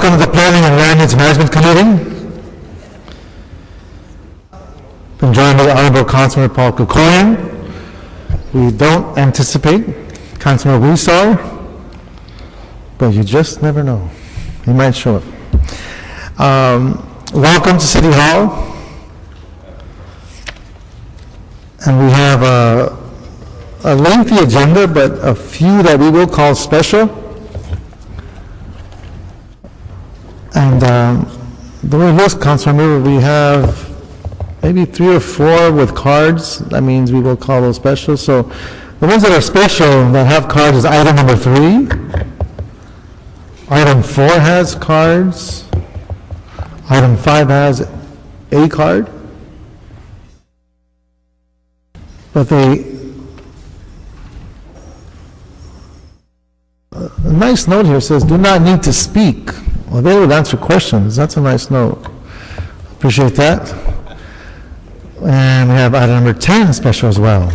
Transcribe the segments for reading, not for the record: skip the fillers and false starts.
Welcome to the Planning and Land Use Management Committee. Been joined by the Honorable Councilor Paul Kukorian. We don't anticipate Councilor Wisar, but you just never know. He might show up. Welcome to City Hall. And we have a lengthy agenda, but a few that we will call special. And the way it looks, Councilor, we have maybe 3 or 4 with cards. That means we will call those special. So the ones that are special that have cards is item number 3. Item 4 has cards. Item 5 has a card. But a nice note here says, do not need to speak. Well, they would answer questions. That's a nice note. Appreciate that. And we have item number 10 special as well.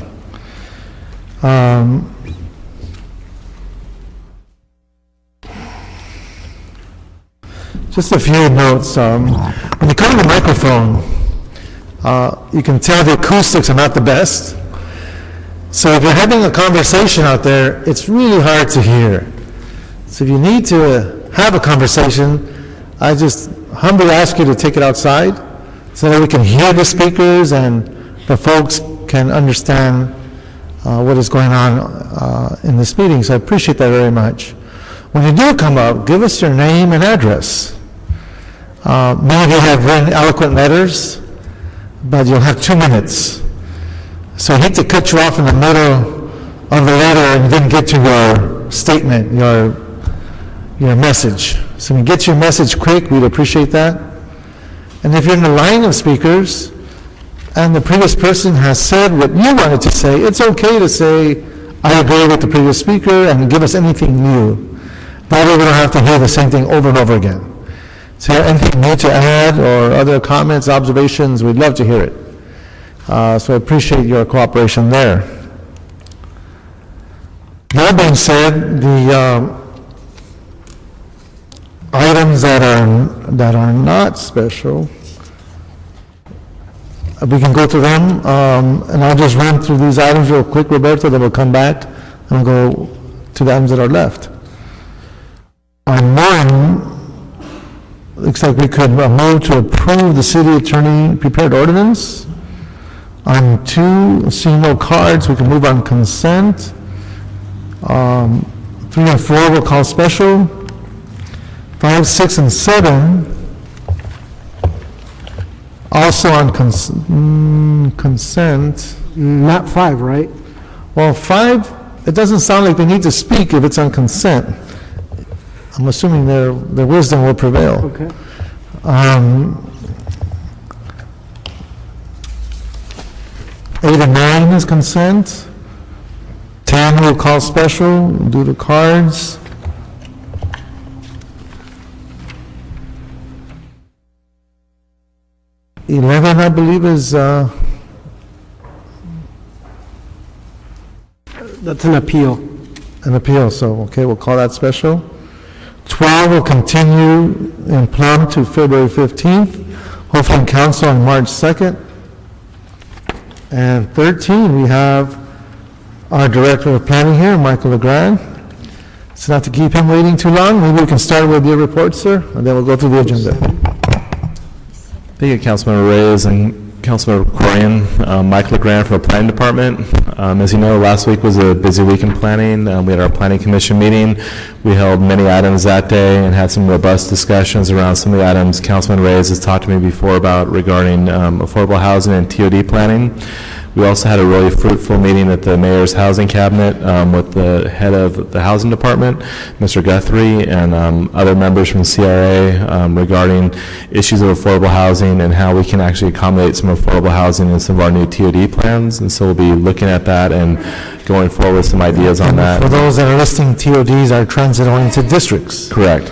Just a few notes. When you come to the microphone, you can tell the acoustics are not the best. So if you're having a conversation out there, it's really hard to hear. So if you need to have a conversation, I just humbly ask you to take it outside so that we can hear the speakers and the folks can understand what is going on in this meeting. So I appreciate that very much. When you do come up, give us your name and address. Many of you have written eloquent letters, but you'll have 2 minutes. So I hate to cut you off in the middle of the letter and then get to your statement, your message. So when you get your message quick, we'd appreciate that. And if you're in the line of speakers and the previous person has said what you wanted to say, it's okay to say, I agree with the previous speaker, and give us anything new. That way we don't have to hear the same thing over and over again. So anything new to add or other comments, observations, we'd love to hear it. So I appreciate your cooperation there. That being said, the items that are not special, we can go through them, and I'll just run through these items real quick, Roberto, then we'll come back and go to the items that are left. On 1, looks like we could move to approve the city attorney prepared ordinance. On 2, seeing no cards, we can move on consent. 3 and 4 we'll call special. 5, 6, and 7 also on consent. Not 5, right? Well, 5, it doesn't sound like they need to speak if it's on consent. I'm assuming their wisdom will prevail. Okay. 8 and 9 is consent. 10 we'll call special, do the cards. 11, I believe, is That's an appeal. an appeal, so, okay, we'll call that special. 12 will continue in plum to February 15th, hopefully in council on March 2nd. And 13, we have our Director of Planning here, Michael LeGrand. So not to keep him waiting too long, maybe we can start with your report, sir, and then we'll go through the agenda. Thank you, Councilmember Reyes and Councilmember Corian. Mike LeGrand from the Planning Department. As you know, last week was a busy week in planning. We had our Planning Commission meeting. We held many items that day and had some robust discussions around some of the items Councilman Reyes has talked to me before about regarding affordable housing and TOD planning. We also had a really fruitful meeting at the Mayor's Housing Cabinet with the head of the Housing Department, Mr. Guthrie, and other members from CRA regarding issues of affordable housing and how we can actually accommodate some affordable housing in some of our new TOD plans. And so we'll be looking at that and going forward with some ideas on that. For those that are listening, TODs are transit-oriented districts. Correct.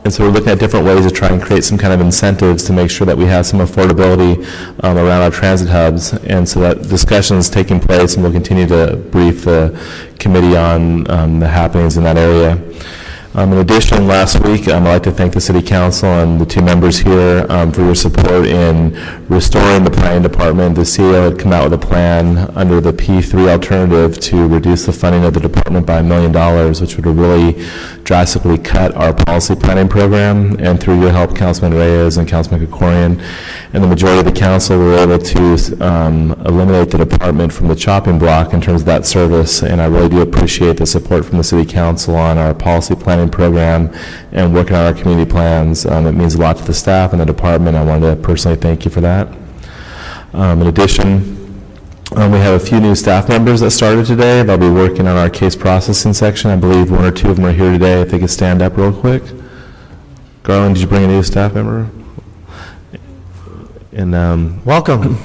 And so we're looking at different ways to try and create some kind of incentives to make sure that we have some affordability around our transit hubs. And so that discussion is taking place, and we'll continue to brief the committee on the happenings in that area. In addition, last week, I'd like to thank the City Council and the two members here for your support in restoring the planning department. The CEO had come out with a plan under the P3 alternative to reduce the funding of the department by $1 million, which would have really drastically cut our policy planning program. And through your help, Councilman Reyes and Councilman Krikorian, and the majority of the council were able to eliminate the department from the chopping block in terms of that service. And I really do appreciate the support from the City Council on our policy planning program and working on our community plans. It means a lot to the staff and the department. I wanted to personally thank you for that. In addition, we have a few new staff members that started today. They'll be working on our case processing section. I believe one or two of them are here today. If they could stand up real quick. Garland, did you bring a new staff member? And Welcome.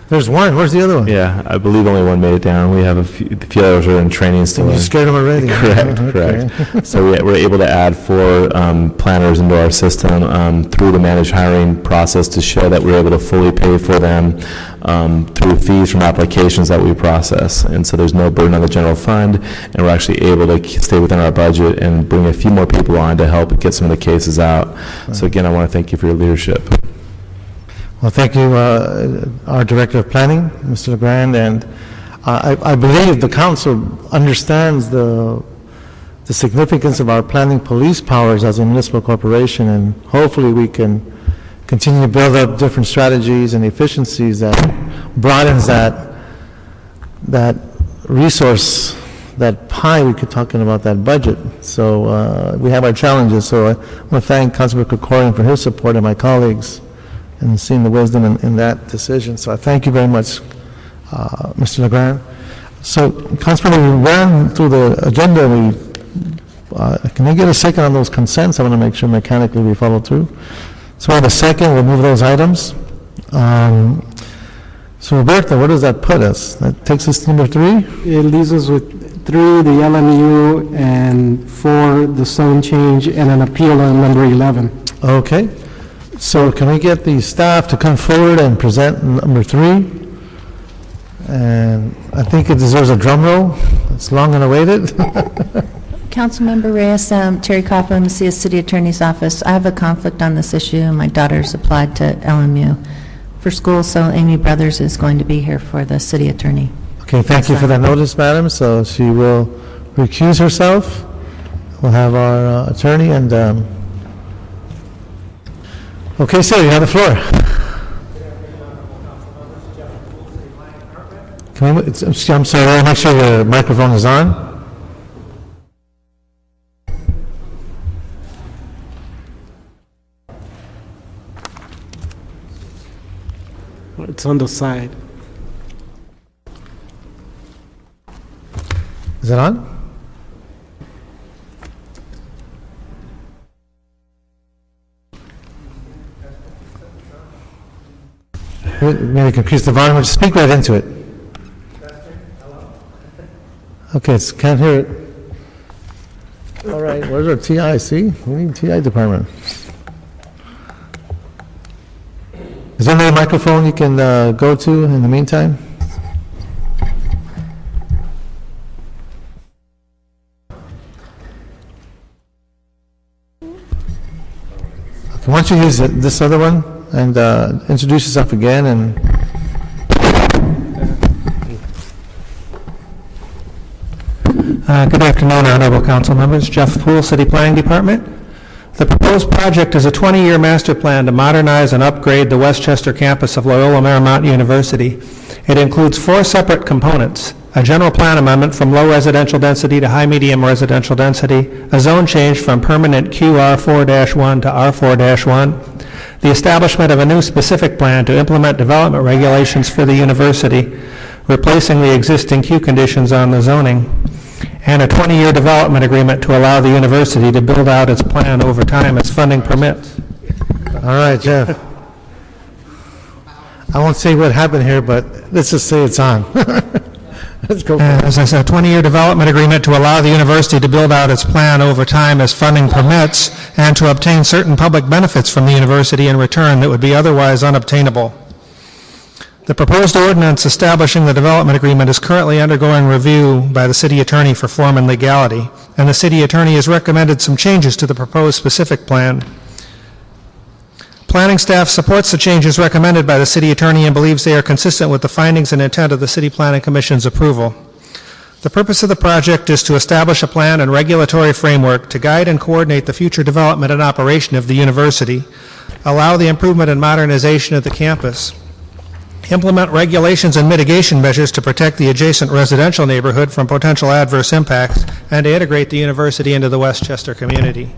There's one. Where's the other one? yeah, I believe only one made it down. We have a few others are in training still. You scared them already. Correct, Okay. correct. So we're able to add 4 planners into our system through the managed hiring process to show that we're able to fully pay for them through fees from applications that we process. And so there's no burden on the general fund, and we're actually able to stay within our budget and bring a few more people on to help get some of the cases out. So again, I want to thank you for your leadership. Well, thank you, our Director of Planning, Mr. LeGrand, and I believe the council understands the significance of our planning police powers as a municipal corporation, and hopefully we can continue to build up different strategies and efficiencies that broadens that resource, that pie we keep talking about, that budget. So we have our challenges. So I want to thank Councilman Krikorian for his support and my colleagues and seeing the wisdom in that decision. So I thank you very much, Mr. LeGrand. So, Councilman, we ran through the agenda. Can I get a second on those consents? I want to make sure mechanically we follow through. So I have a second. We'll move those items. So, Roberta, where does that put us? That takes us to number 3? It leaves us with 3, the LMU, and 4, the zone change, and an appeal on number 11. Okay. So can we get the staff to come forward and present number 3? And I think it deserves a drum roll. It's long and awaited. Councilmember Reyes, Terry Coughlin, Macias City Attorney's Office. I have a conflict on this issue. My daughter's applied to LMU for school, so Amy Brothers is going to be here for the city attorney. Okay, thank you for that notice, madam. So she will recuse herself. We'll have our attorney and... Okay, sir, you have the floor. I'm sorry, I want to make sure your microphone is on. It's on the side. Is it on? Maybe you can increase the volume, just speak right into it. Okay, can't hear it. All right, where's our TI? See, we need TI department. Is there another microphone you can go to in the meantime? Okay, why don't you use this other one and introduce yourself again and... Good afternoon, Honorable Council members. Jeff Poole, City Planning Department. The proposed project is a 20-year master plan to modernize and upgrade the Westchester campus of Loyola Marymount University. It includes 4 separate components: a general plan amendment from low residential density to high-medium residential density, a zone change from permanent QR4-1 to R4-1, the establishment of a new specific plan to implement development regulations for the university, replacing the existing Q conditions on the zoning, and a 20-year development agreement to allow the university to build out its plan over time as funding permits. All right, Jeff. I won't say what happened here, but let's just say it's on. Let's go. As I said, a 20-year development agreement to allow the university to build out its plan over time as funding permits and to obtain certain public benefits from the university in return that would be otherwise unobtainable. The proposed ordinance establishing the development agreement is currently undergoing review by the city attorney for form and legality, and the city attorney has recommended some changes to the proposed specific plan. Planning staff supports the changes recommended by the city attorney and believes they are consistent with the findings and intent of the City Planning Commission's approval. The purpose of the project is to establish a plan and regulatory framework to guide and coordinate the future development and operation of the university, allow the improvement and modernization of the campus, implement regulations and mitigation measures to protect the adjacent residential neighborhood from potential adverse impacts, and to integrate the university into the Westchester community.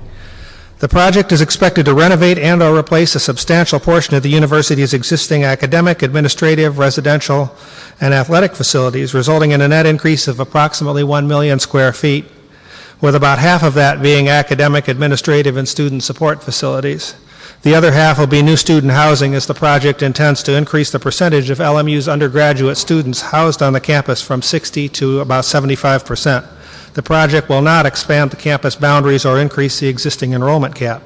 The project is expected to renovate and/or replace a substantial portion of the university's existing academic, administrative, residential, and athletic facilities, resulting in a net increase of approximately 1 million square feet, with about half of that being academic, administrative, and student support facilities. The other half will be new student housing, as the project intends to increase the percentage of LMU's undergraduate students housed on the campus from 60 to about 75%. The project will not expand the campus boundaries or increase the existing enrollment cap.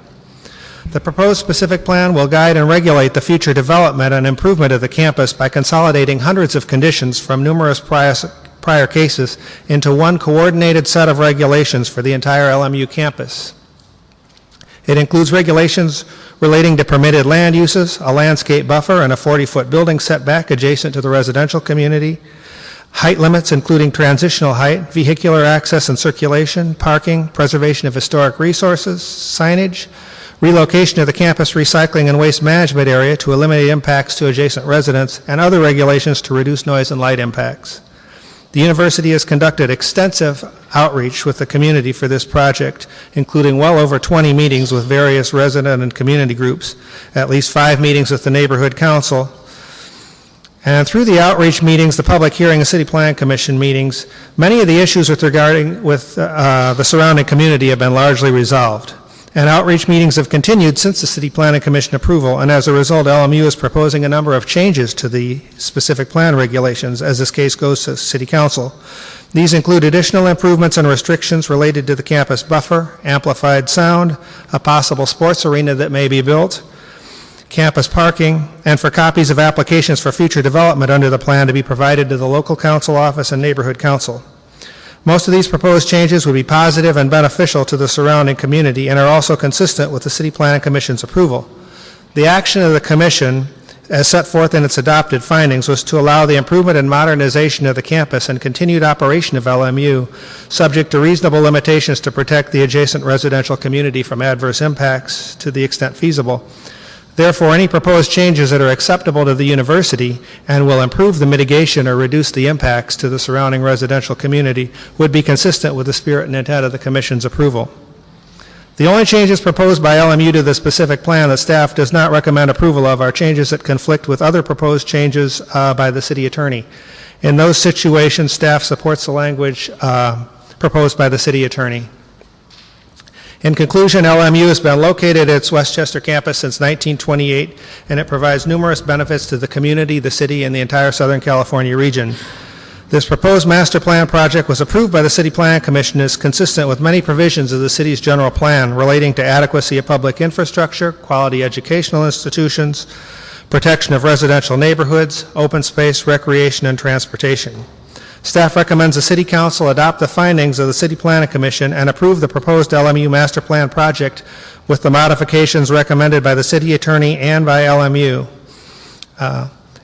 The proposed specific plan will guide and regulate the future development and improvement of the campus by consolidating hundreds of conditions from numerous prior cases into one coordinated set of regulations for the entire LMU campus. It includes regulations relating to permitted land uses, a landscape buffer, and a 40-foot building setback adjacent to the residential community, height limits including transitional height, vehicular access and circulation, parking, preservation of historic resources, signage, relocation of the campus recycling and waste management area to eliminate impacts to adjacent residents, and other regulations to reduce noise and light impacts. The university has conducted extensive outreach with the community for this project, including well over 20 meetings with various resident and community groups, at least 5 meetings with the neighborhood council. And through the outreach meetings, the public hearing, and City Plan Commission meetings, many of the issues regarding the surrounding community have been largely resolved. And outreach meetings have continued since the City Planning Commission approval, and as a result, LMU is proposing a number of changes to the specific plan regulations as this case goes to City Council. These include additional improvements and restrictions related to the campus buffer, amplified sound, a possible sports arena that may be built, campus parking, and for copies of applications for future development under the plan to be provided to the local council office and neighborhood council. Most of these proposed changes would be positive and beneficial to the surrounding community and are also consistent with the City Planning Commission's approval. The action of the Commission, as set forth in its adopted findings, was to allow the improvement and modernization of the campus and continued operation of LMU, subject to reasonable limitations to protect the adjacent residential community from adverse impacts to the extent feasible. Therefore, any proposed changes that are acceptable to the university and will improve the mitigation or reduce the impacts to the surrounding residential community would be consistent with the spirit and intent of the Commission's approval. The only changes proposed by LMU to the specific plan that staff does not recommend approval of are changes that conflict with other proposed changes by the city attorney. In those situations, staff supports the language proposed by the city attorney. In conclusion, LMU has been located at its Westchester campus since 1928, and it provides numerous benefits to the community, the city, and the entire Southern California region. This proposed master plan project was approved by the City Plan Commission and is consistent with many provisions of the city's general plan relating to adequacy of public infrastructure, quality educational institutions, protection of residential neighborhoods, open space, recreation, and transportation. Staff recommends the City Council adopt the findings of the City Planning Commission and approve the proposed LMU Master Plan project with the modifications recommended by the City Attorney and by LMU.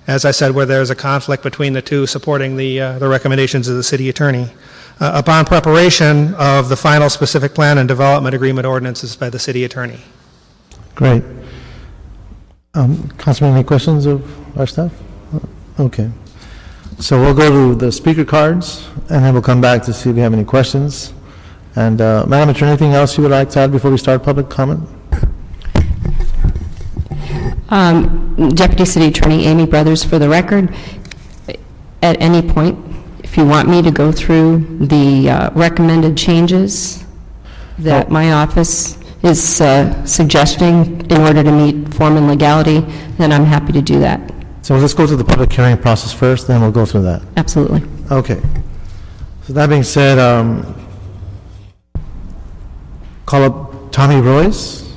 As I said, where there is a conflict between the two, supporting the recommendations of the City Attorney. Upon preparation of the final specific plan and development agreement ordinances by the City Attorney. Great. Councilman, any questions of our staff? Okay. So we'll go to the speaker cards, and then we'll come back to see if we have any questions. And Madam Attorney, anything else you would like to add before we start public comment? Deputy City Attorney Amy Brothers, for the record, at any point, if you want me to go through the recommended changes that my office is suggesting in order to meet form and legality, then I'm happy to do that. So let's go through the public hearing process first, then we'll go through that. Absolutely. Okay. So that being said, call up Tommy Royce.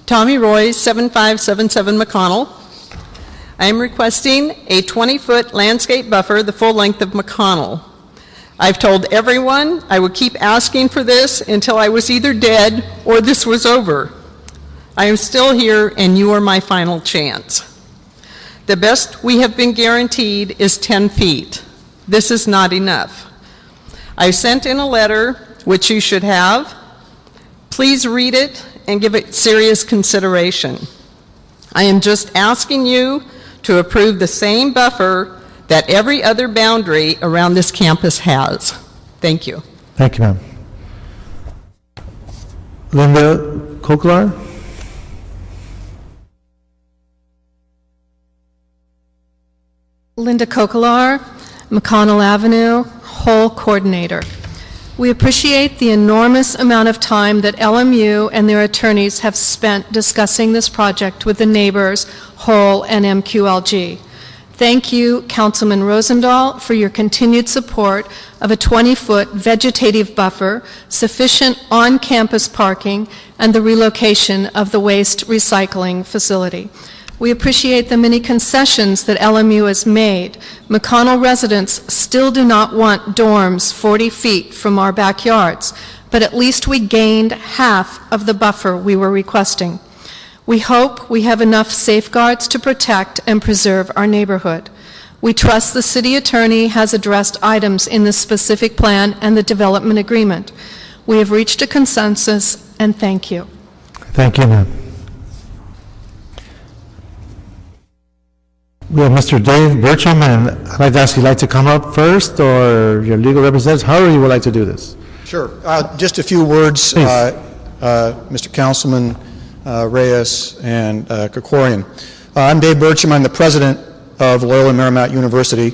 Tommy Roy, 7577 McConnell. I am requesting a 20-foot landscape buffer the full length of McConnell. I've told everyone I would keep asking for this until I was either dead or this was over. I am still here, and you are my final chance. The best we have been guaranteed is 10 feet. This is not enough. I sent in a letter, which you should have. Please read it and give it serious consideration. I am just asking you to approve the same buffer that every other boundary around this campus has. Thank you. Thank you, ma'am. Linda Koklar? Linda Kokelar, McConnell Avenue, Whole Coordinator. We appreciate the enormous amount of time that LMU and their attorneys have spent discussing this project with the neighbors, Whole and MQLG. Thank you, Councilman Rosendahl, for your continued support of a 20-foot vegetative buffer, sufficient on-campus parking, and the relocation of the waste recycling facility. We appreciate the many concessions that LMU has made. McConnell residents still do not want dorms 40 feet from our backyards, but at least we gained half of the buffer we were requesting. We hope we have enough safeguards to protect and preserve our neighborhood. We trust the city attorney has addressed items in the specific plan and the development agreement. We have reached a consensus, and thank you. Thank you, ma'am. We have Mr. Dave Bertram, and I'd like to ask you, like to come up first, or your legal representatives, however you would like to do this. Sure. Just a few words, Mr. Councilman Reyes and Krikorian. I'm Dave Bertram. I'm the president of Loyola Marymount University.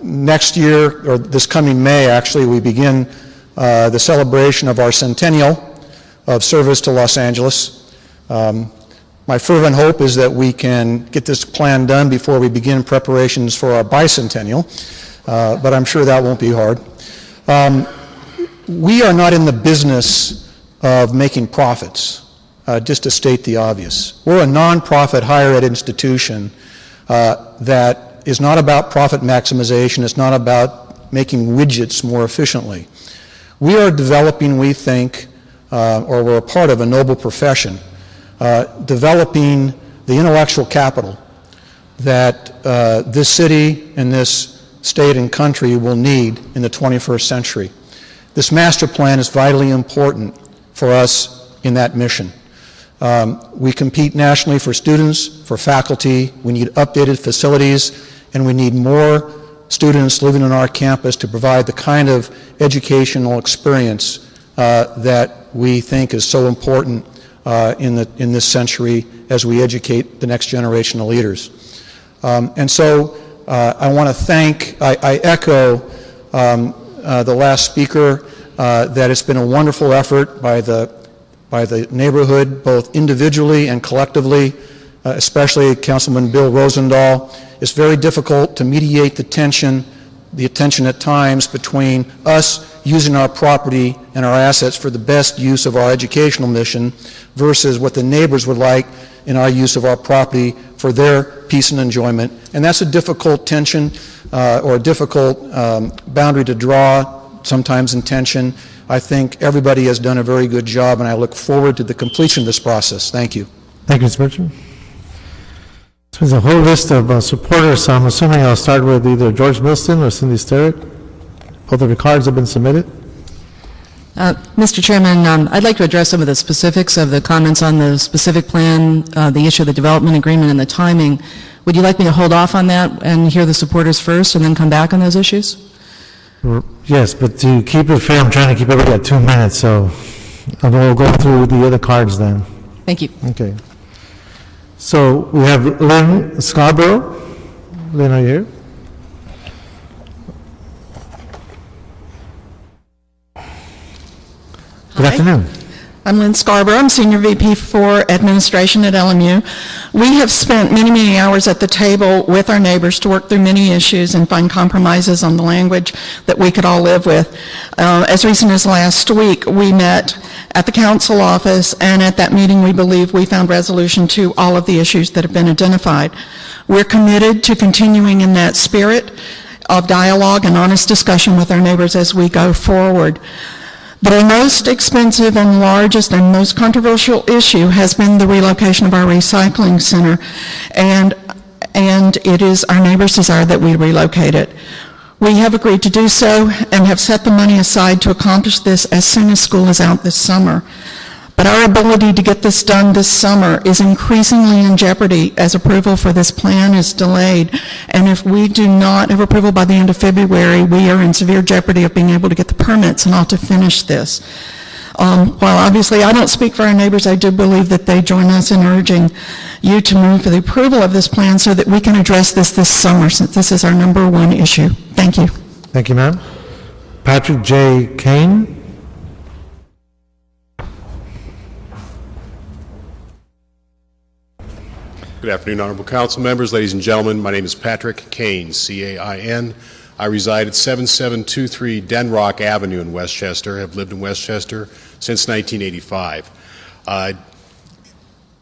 Next year, or this coming May, actually, we begin the celebration of our centennial of service to Los Angeles. My fervent hope is that we can get this plan done before we begin preparations for our bicentennial, but I'm sure that won't be hard. We are not in the business of making profits, just to state the obvious. We're a nonprofit higher ed institution that is not about profit maximization. It's not about making widgets more efficiently. We are developing, we think, or we're a part of a noble profession, developing the intellectual capital that this city and this state and country will need in the 21st century. This master plan is vitally important for us in that mission. We compete nationally for students, for faculty. We need updated facilities, and we need more students living on our campus to provide the kind of educational experience that we think is so important in this century as we educate the next generation of leaders. And so I want to thank, I echo the last speaker, that it's been a wonderful effort by the neighborhood, both individually and collectively, especially Councilman Bill Rosendahl. It's very difficult to mediate the tension at times between us using our property and our assets for the best use of our educational mission versus what the neighbors would like in our use of our property for their peace and enjoyment. And that's a difficult tension or a difficult boundary to draw, sometimes in tension. I think everybody has done a very good job, and I look forward to the completion of this process. Thank you. Thank you, Mr. Bertram. So there's a whole list of supporters, so I'm assuming I'll start with either George Milston or Cindy Sterritt. Both of your cards have been submitted. Mr. Chairman, I'd like to address some of the specifics of the comments on the specific plan, the issue of the development agreement and the timing. Would you like me to hold off on that and hear the supporters first and then come back on those issues? Yes, but to keep it fair, I'm trying to keep everybody at 2 minutes, so we'll go through the other cards then. Thank you. Okay. So we have Lynn Scarborough. Lynn, are you here? Good afternoon. I'm Lynn Scarborough. I'm Senior VP for Administration at LMU. We have spent many, many hours at the table with our neighbors to work through many issues and find compromises on the language that we could all live with. As recent as last week, we met at the council office, and at that meeting, we believe we found resolution to all of the issues that have been identified. We're committed to continuing in that spirit of dialogue and honest discussion with our neighbors as we go forward. The most expensive and largest and most controversial issue has been the relocation of our recycling center, and it is our neighbors' desire that we relocate it. We have agreed to do so and have set the money aside to accomplish this as soon as school is out this summer. But our ability to get this done this summer is increasingly in jeopardy as approval for this plan is delayed. And if we do not have approval by the end of February, we are in severe jeopardy of being able to get the permits and all to finish this. While obviously I don't speak for our neighbors, I do believe that they join us in urging you to move for the approval of this plan so that we can address this summer, since this is our number one issue. Thank you. Thank you, ma'am. Patrick J. Kane. Good afternoon, honorable council members, ladies and gentlemen. My name is Patrick Kane, C-A-I-N. I reside at 7723 Denrock Avenue in Westchester. Have lived in Westchester since 1985.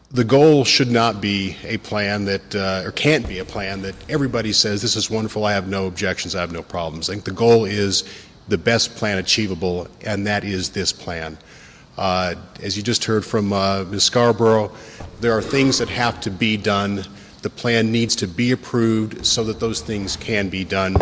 The goal should not be a plan that, or can't be a plan that everybody says, this is wonderful, I have no objections, I have no problems. I think the goal is the best plan achievable, and that is this plan. As you just heard from Ms. Scarborough, there are things that have to be done. The plan needs to be approved so that those things can be done.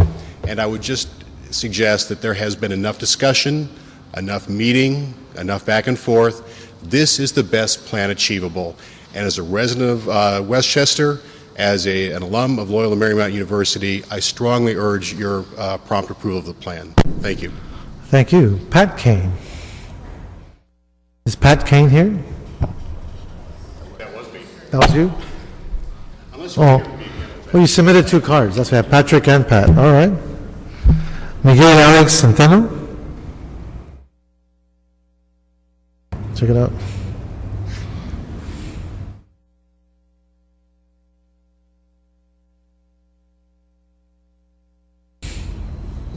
And I would just suggest that there has been enough discussion, enough meeting, enough back and forth. This is the best plan achievable. And as a resident of Westchester, as an alum of Loyola Marymount University, I strongly urge your prompt approval of the plan. Thank you. Thank you. Pat Kane. Is Pat Kane here? That was me. That was you? Unless you well, you submitted 2 cards. That's right, Patrick and Pat. All right. Miguel Alex Centeno. Check it out.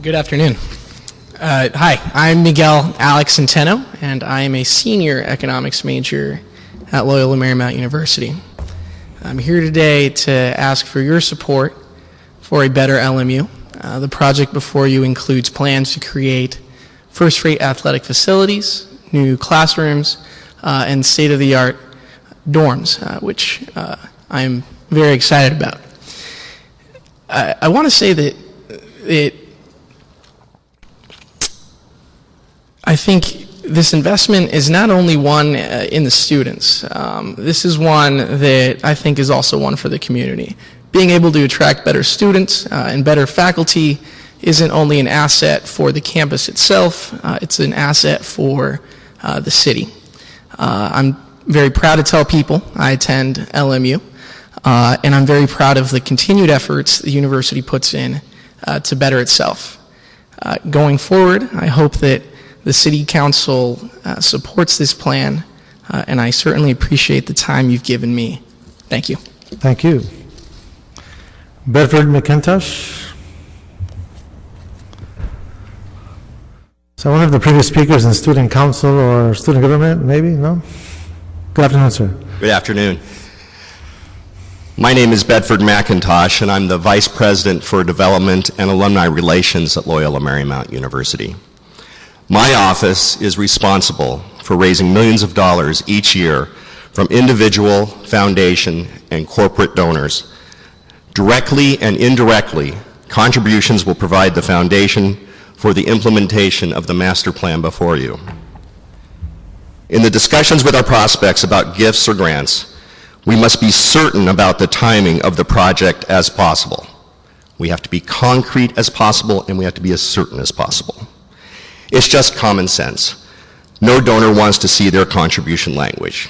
Good afternoon. Hi, I'm Miguel Alex Centeno, and I am a senior economics major at Loyola Marymount University. I'm here today to ask for your support for a better LMU. The project before you includes plans to create first-rate athletic facilities, new classrooms, and state-of-the-art dorms, which I'm very excited about. I want to say that I think this investment is not only one in the students. This is one that I think is also one for the community. Being able to attract better students and better faculty isn't only an asset for the campus itself, it's an asset for the city. I'm very proud to tell people I attend LMU, and I'm very proud of the continued efforts the university puts in to better itself. Going forward, I hope that the City Council supports this plan, and I certainly appreciate the time you've given me. Thank you. Thank you. Bedford McIntosh. So one of the previous speakers in student council or student government, maybe? No? Good afternoon, sir. Good afternoon. My name is Bedford McIntosh, and I'm the Vice President for Development and Alumni Relations at Loyola Marymount University. My office is responsible for raising millions of dollars each year from individual, foundation, and corporate donors. Directly and indirectly, contributions will provide the foundation for the implementation of the master plan before you. In the discussions with our prospects about gifts or grants, we must be certain about the timing of the project as possible. We have to be concrete as possible, and we have to be as certain as possible. It's just common sense. No donor wants to see their contribution languish.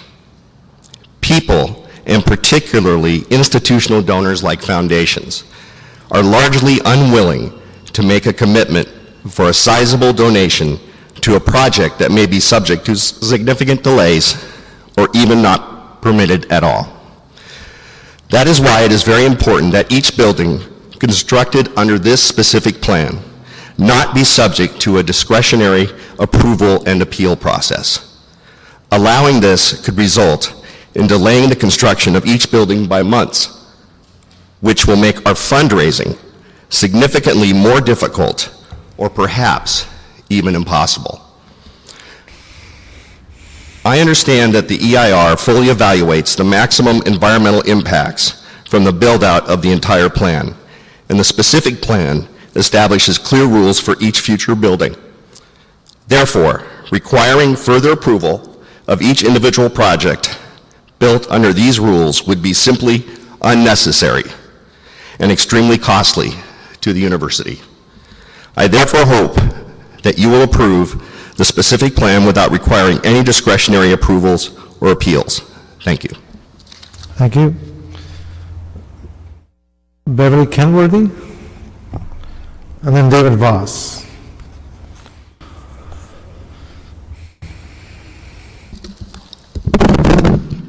People, and particularly institutional donors like foundations, are largely unwilling to make a commitment for a sizable donation to a project that may be subject to significant delays or even not permitted at all. That is why it is very important that each building constructed under this specific plan not be subject to a discretionary approval and appeal process. Allowing this could result in delaying the construction of each building by months, which will make our fundraising significantly more difficult or perhaps even impossible. I understand that the EIR fully evaluates the maximum environmental impacts from the build-out of the entire plan, and the specific plan establishes clear rules for each future building. Therefore, requiring further approval of each individual project built under these rules would be simply unnecessary and extremely costly to the university. I therefore hope that you will approve the specific plan without requiring any discretionary approvals or appeals. Thank you. Thank you. Beverly Kenworthy, and then David Voss.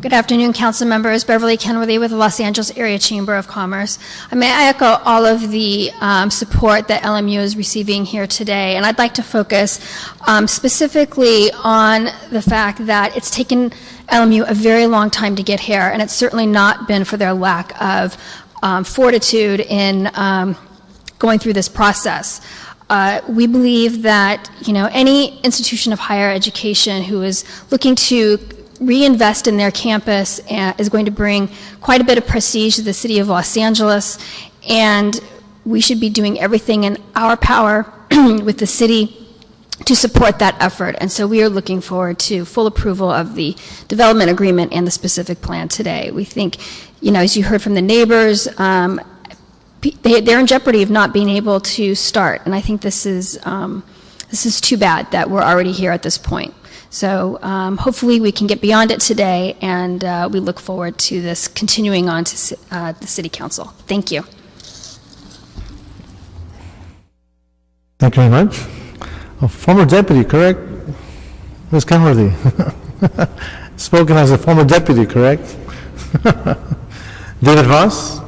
Good afternoon, council members. Beverly Kenworthy with the Los Angeles Area Chamber of Commerce. May I echo all of the support that LMU is receiving here today, and I'd like to focus specifically on the fact that it's taken LMU a very long time to get here, and it's certainly not been for their lack of fortitude in going through this process. We believe that, any institution of higher education who is looking to reinvest in their campus is going to bring quite a bit of prestige to the city of Los Angeles, and we should be doing everything in our power with the city to support that effort. And so we are looking forward to full approval of the development agreement and the specific plan today. We think, as you heard from the neighbors, they're in jeopardy of not being able to start, and I think this is too bad that we're already here at this point. So hopefully we can get beyond it today, and we look forward to this continuing on to the City Council. Thank you. Thank you very much. A former deputy, correct? Ms. Kenworthy. Spoken as a former deputy, correct? David Voss.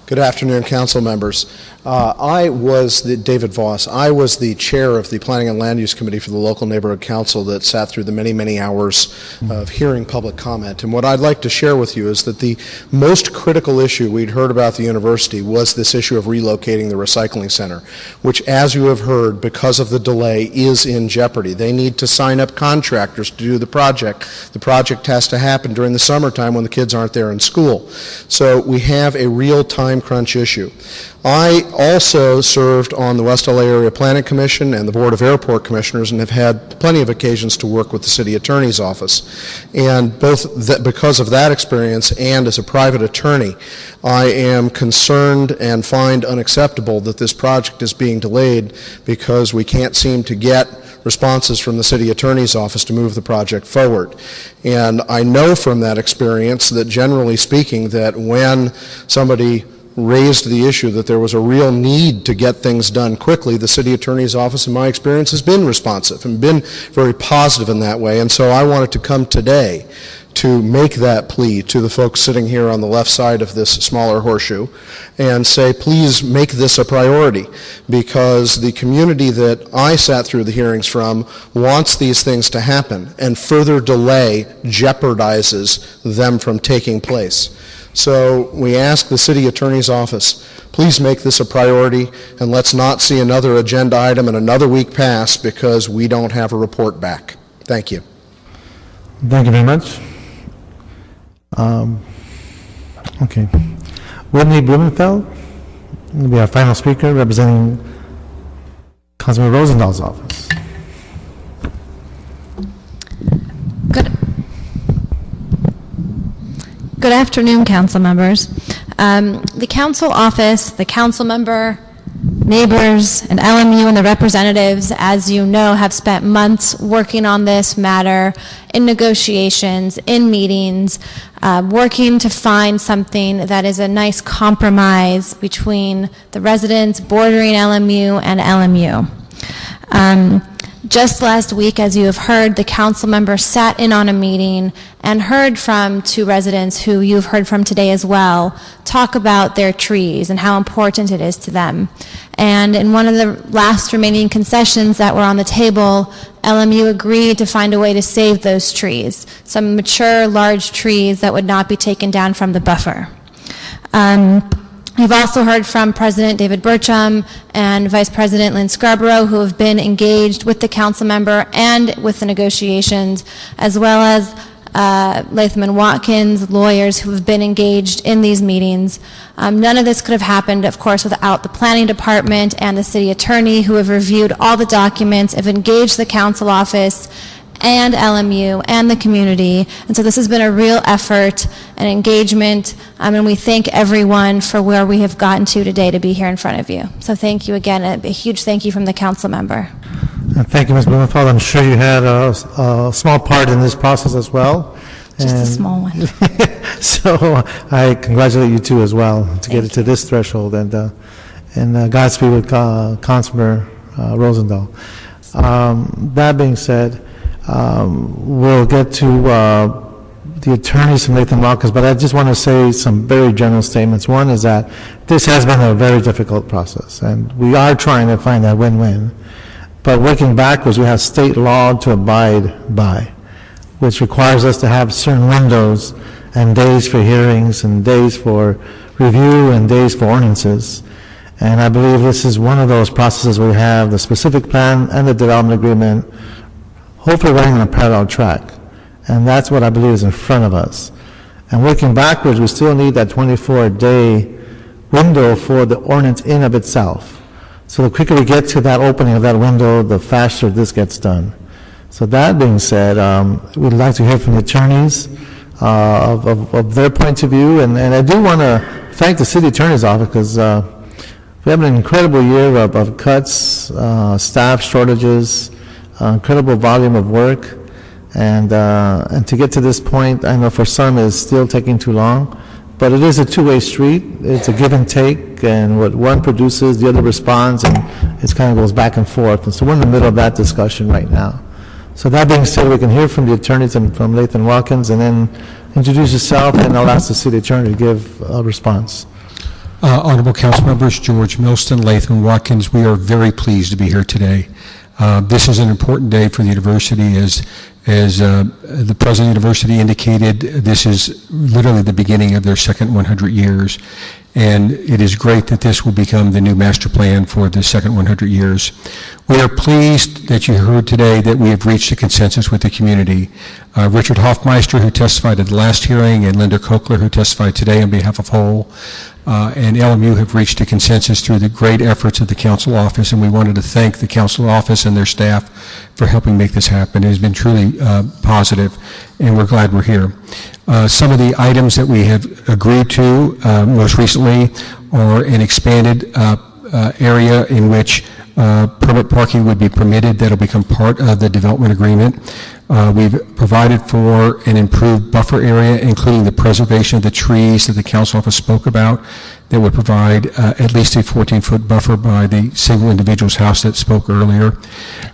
Good afternoon, council members. David Voss. I was the chair of the Planning and Land Use Committee for the local neighborhood council that sat through the many, many hours of hearing public comment. And what I'd like to share with you is that the most critical issue we'd heard about the university was this issue of relocating the recycling center, which, as you have heard, because of the delay, is in jeopardy. They need to sign up contractors to do the project. The project has to happen during the summertime when the kids aren't there in school. So we have a real time crunch issue. I also served on the West LA Area Planning Commission and the Board of Airport Commissioners, and have had plenty of occasions to work with the City Attorney's Office. And because of that experience and as a private attorney, I am concerned and find unacceptable that this project is being delayed because we can't seem to get responses from the City Attorney's Office to move the project forward. And I know from that experience that, generally speaking, that when somebody raised the issue that there was a real need to get things done quickly, the City Attorney's Office, in my experience, has been responsive and been very positive in that way. And so I wanted to come today to make that plea to the folks sitting here on the left side of this smaller horseshoe and say, please make this a priority, because the community that I sat through the hearings from wants these things to happen, and further delay jeopardizes them from taking place. So we ask the City Attorney's Office, please make this a priority, and let's not see another agenda item and another week pass because we don't have a report back. Thank you. Thank you very much. Okay. Whitney Blumenfeld will be our final speaker, representing Councilman Rosenthal's office. Good afternoon, council members. The council office, the council member, neighbors, and LMU and the representatives, as you know, have spent months working on this matter in negotiations, in meetings, working to find something that is a nice compromise between the residents bordering LMU and LMU. Just last week, as you have heard, the council member sat in on a meeting and heard from 2 residents who you've heard from today as well talk about their trees and how important it is to them. And in one of the last remaining concessions that were on the table, LMU agreed to find a way to save those trees, some mature, large trees that would not be taken down from the buffer. You've also heard from President David Burcham and Vice President Lynn Scarborough, who have been engaged with the council member and with the negotiations, as well as Latham and Watkins, lawyers who have been engaged in these meetings. None of this could have happened, of course, without the planning department and the city attorney, who have reviewed all the documents, have engaged the council office and LMU and the community. And so this has been a real effort and engagement, and we thank everyone for where we have gotten to today to be here in front of you. So thank you again, a huge thank you from the council member. Thank you, Ms. Blumenthal. I'm sure you had a small part in this process as well. Just a small one. So I congratulate you too as well to get it to this threshold, and Godspeed with Councilor Rosendahl. That being said, we'll get to the attorneys from Latham Watkins, but I just want to say some very general statements. One is that this has been a very difficult process, and we are trying to find that win-win. But working backwards, we have state law to abide by, which requires us to have certain windows and days for hearings and days for review and days for ordinances. And I believe this is one of those processes where we have the specific plan and the development agreement hopefully running on a parallel track. And that's what I believe is in front of us. And working backwards, we still need that 24-day window for the ordinance in of itself. So the quicker we get to that opening of that window, the faster this gets done. So that being said, we'd like to hear from the attorneys of their point of view. And I do want to thank the city attorney's office, because we have an incredible year of cuts, staff shortages, incredible volume of work, and to get to this point, I know for some is still taking too long, but it is a two-way street. It's a give and take, and what one produces, the other responds, and it kind of goes back and forth. And so we're in the middle of that discussion right now. So that being said, we can hear from the attorneys and from Latham Watkins, and then introduce yourself, and I'll ask the city attorney to give a response. Honorable Council Members, George Milston, Latham Watkins, we are very pleased to be here today. This is an important day for the university. As the president of the university indicated, this is literally the beginning of their second 100 years. And it is great that this will become the new master plan for the second 100 years. We are pleased that you heard today that we have reached a consensus with the community. Richard Hoffmeister, who testified at the last hearing, and Linda Kokler, who testified today on behalf of Whole, and LMU have reached a consensus through the great efforts of the council office, and we wanted to thank the council office and their staff for helping make this happen. It has been truly positive, and we're glad we're here. Some of the items that we have agreed to most recently are an expanded area in which permit parking would be permitted. That'll become part of the development agreement. We've provided for an improved buffer area, including the preservation of the trees that the council office spoke about, that would provide at least a 14-foot buffer by the single individual's house that spoke earlier.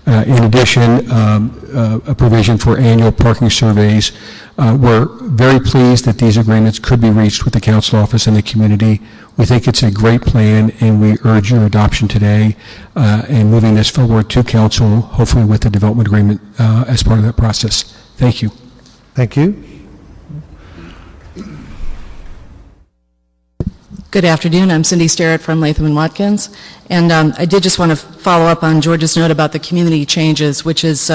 In addition, a provision for annual parking surveys. We're very pleased that these agreements could be reached with the council office and the community. We think it's a great plan, and we urge your adoption today and moving this forward to council, hopefully with the development agreement as part of that process. Thank you. Thank you. Good afternoon. I'm Cindy Sterrett from Latham & Watkins. And I did just want to follow up on George's note about the community changes, which is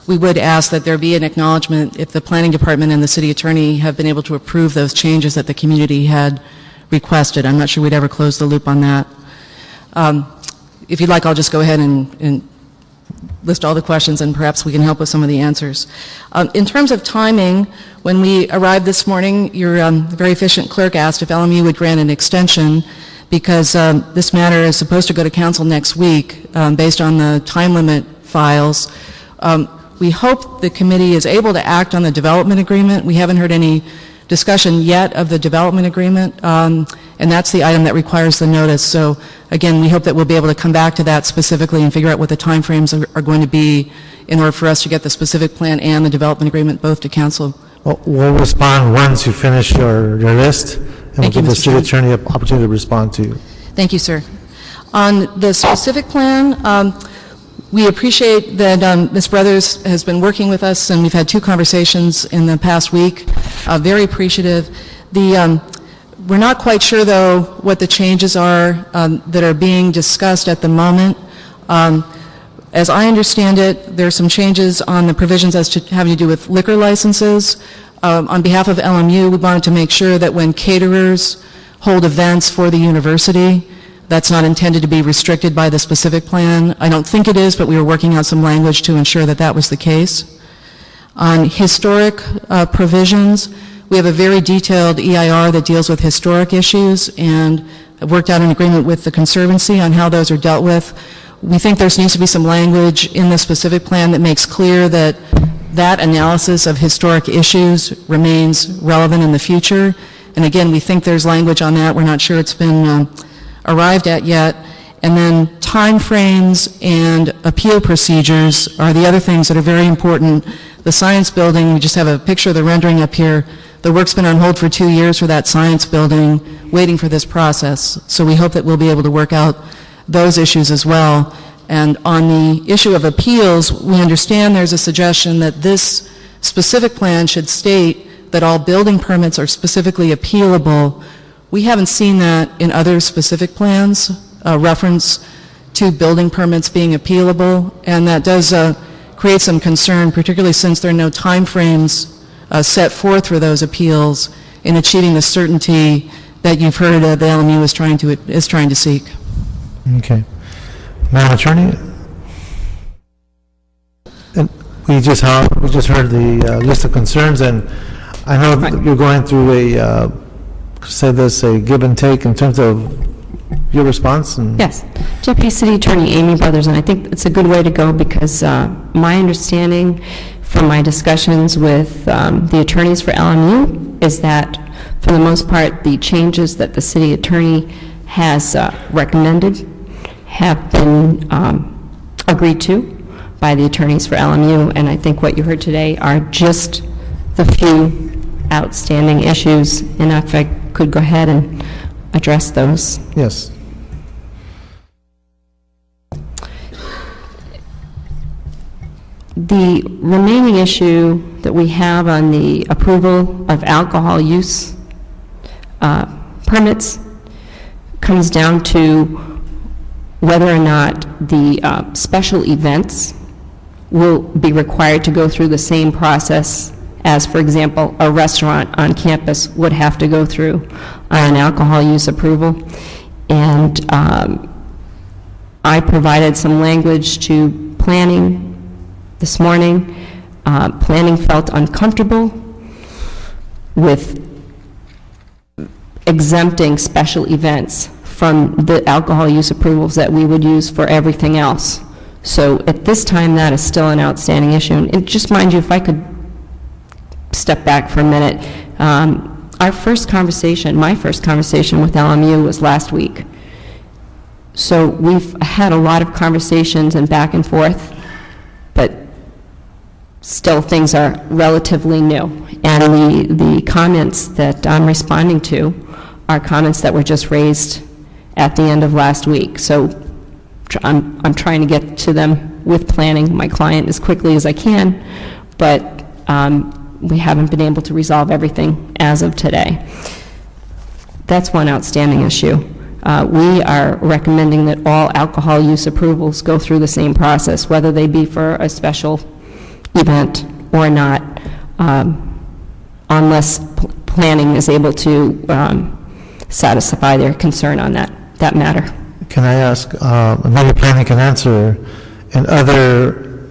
we would ask that there be an acknowledgement if the planning department and the city attorney have been able to approve those changes that the community had requested. I'm not sure we'd ever close the loop on that. If you'd like, I'll just go ahead and list all the questions, and perhaps we can help with some of the answers. In terms of timing, when we arrived this morning, your very efficient clerk asked if LMU would grant an extension, because this matter is supposed to go to council next week based on the time limit files. We hope the committee is able to act on the development agreement. We haven't heard any discussion yet of the development agreement, and that's the item that requires the notice. So again, we hope that we'll be able to come back to that specifically and figure out what the timeframes are going to be in order for us to get the specific plan and the development agreement both to council. Well, we'll respond once you finish your list, and we'll give the city attorney an opportunity to respond to you. Thank you, sir. On the specific plan, we appreciate that Ms. Brothers has been working with us, and we've had 2 conversations in the past week. Very appreciative. We're not quite sure, though, what the changes are that are being discussed at the moment. As I understand it, there are some changes on the provisions as to having to do with liquor licenses. On behalf of LMU, we wanted to make sure that when caterers hold events for the university, that's not intended to be restricted by the specific plan. I don't think it is, but we were working out some language to ensure that that was the case. On historic provisions, we have a very detailed EIR that deals with historic issues, and I've worked out an agreement with the Conservancy on how those are dealt with. We think there needs to be some language in the specific plan that makes clear that that analysis of historic issues remains relevant in the future. And again, we think there's language on that. We're not sure it's been arrived at yet. And then timeframes and appeal procedures are the other things that are very important. The science building, we just have a picture of the rendering up here. The work's been on hold for 2 years for that science building, waiting for this process. So we hope that we'll be able to work out those issues as well. And on the issue of appeals, we understand there's a suggestion that this specific plan should state that all building permits are specifically appealable. We haven't seen that in other specific plans, reference to building permits being appealable, and that does create some concern, particularly since there are no timeframes set forth for those appeals in achieving the certainty that you've heard the LMU is trying to seek. Okay. Madam Attorney? And we just heard the list of concerns, and I know that you're going through a give and take in terms of your response. And Yes. Deputy City Attorney Amy Brothers, and I think it's a good way to go because my understanding from my discussions with the attorneys for LMU is that, for the most part, the changes that the city attorney has recommended have been agreed to by the attorneys for LMU, and I think what you heard today are just the few outstanding issues, and if I could go ahead and address those. Yes. The remaining issue that we have on the approval of alcohol use permits comes down to whether or not the special events will be required to go through the same process as, for example, a restaurant on campus would have to go through on an alcohol use approval. And I provided some language to planning this morning. Planning felt uncomfortable with exempting special events from the alcohol use approvals that we would use for everything else. So at this time, that is still an outstanding issue. And just mind you, if I could step back for a minute, my first conversation with LMU was last week. So we've had a lot of conversations and back and forth, but still things are relatively new. And the comments that I'm responding to are comments that were just raised at the end of last week. So I'm trying to get to them with planning my client as quickly as I can, but we haven't been able to resolve everything as of today. That's one outstanding issue. We are recommending that all alcohol use approvals go through the same process, whether they be for a special event or not, unless planning is able to satisfy their concern on that matter. Can I ask, maybe planning can answer, in other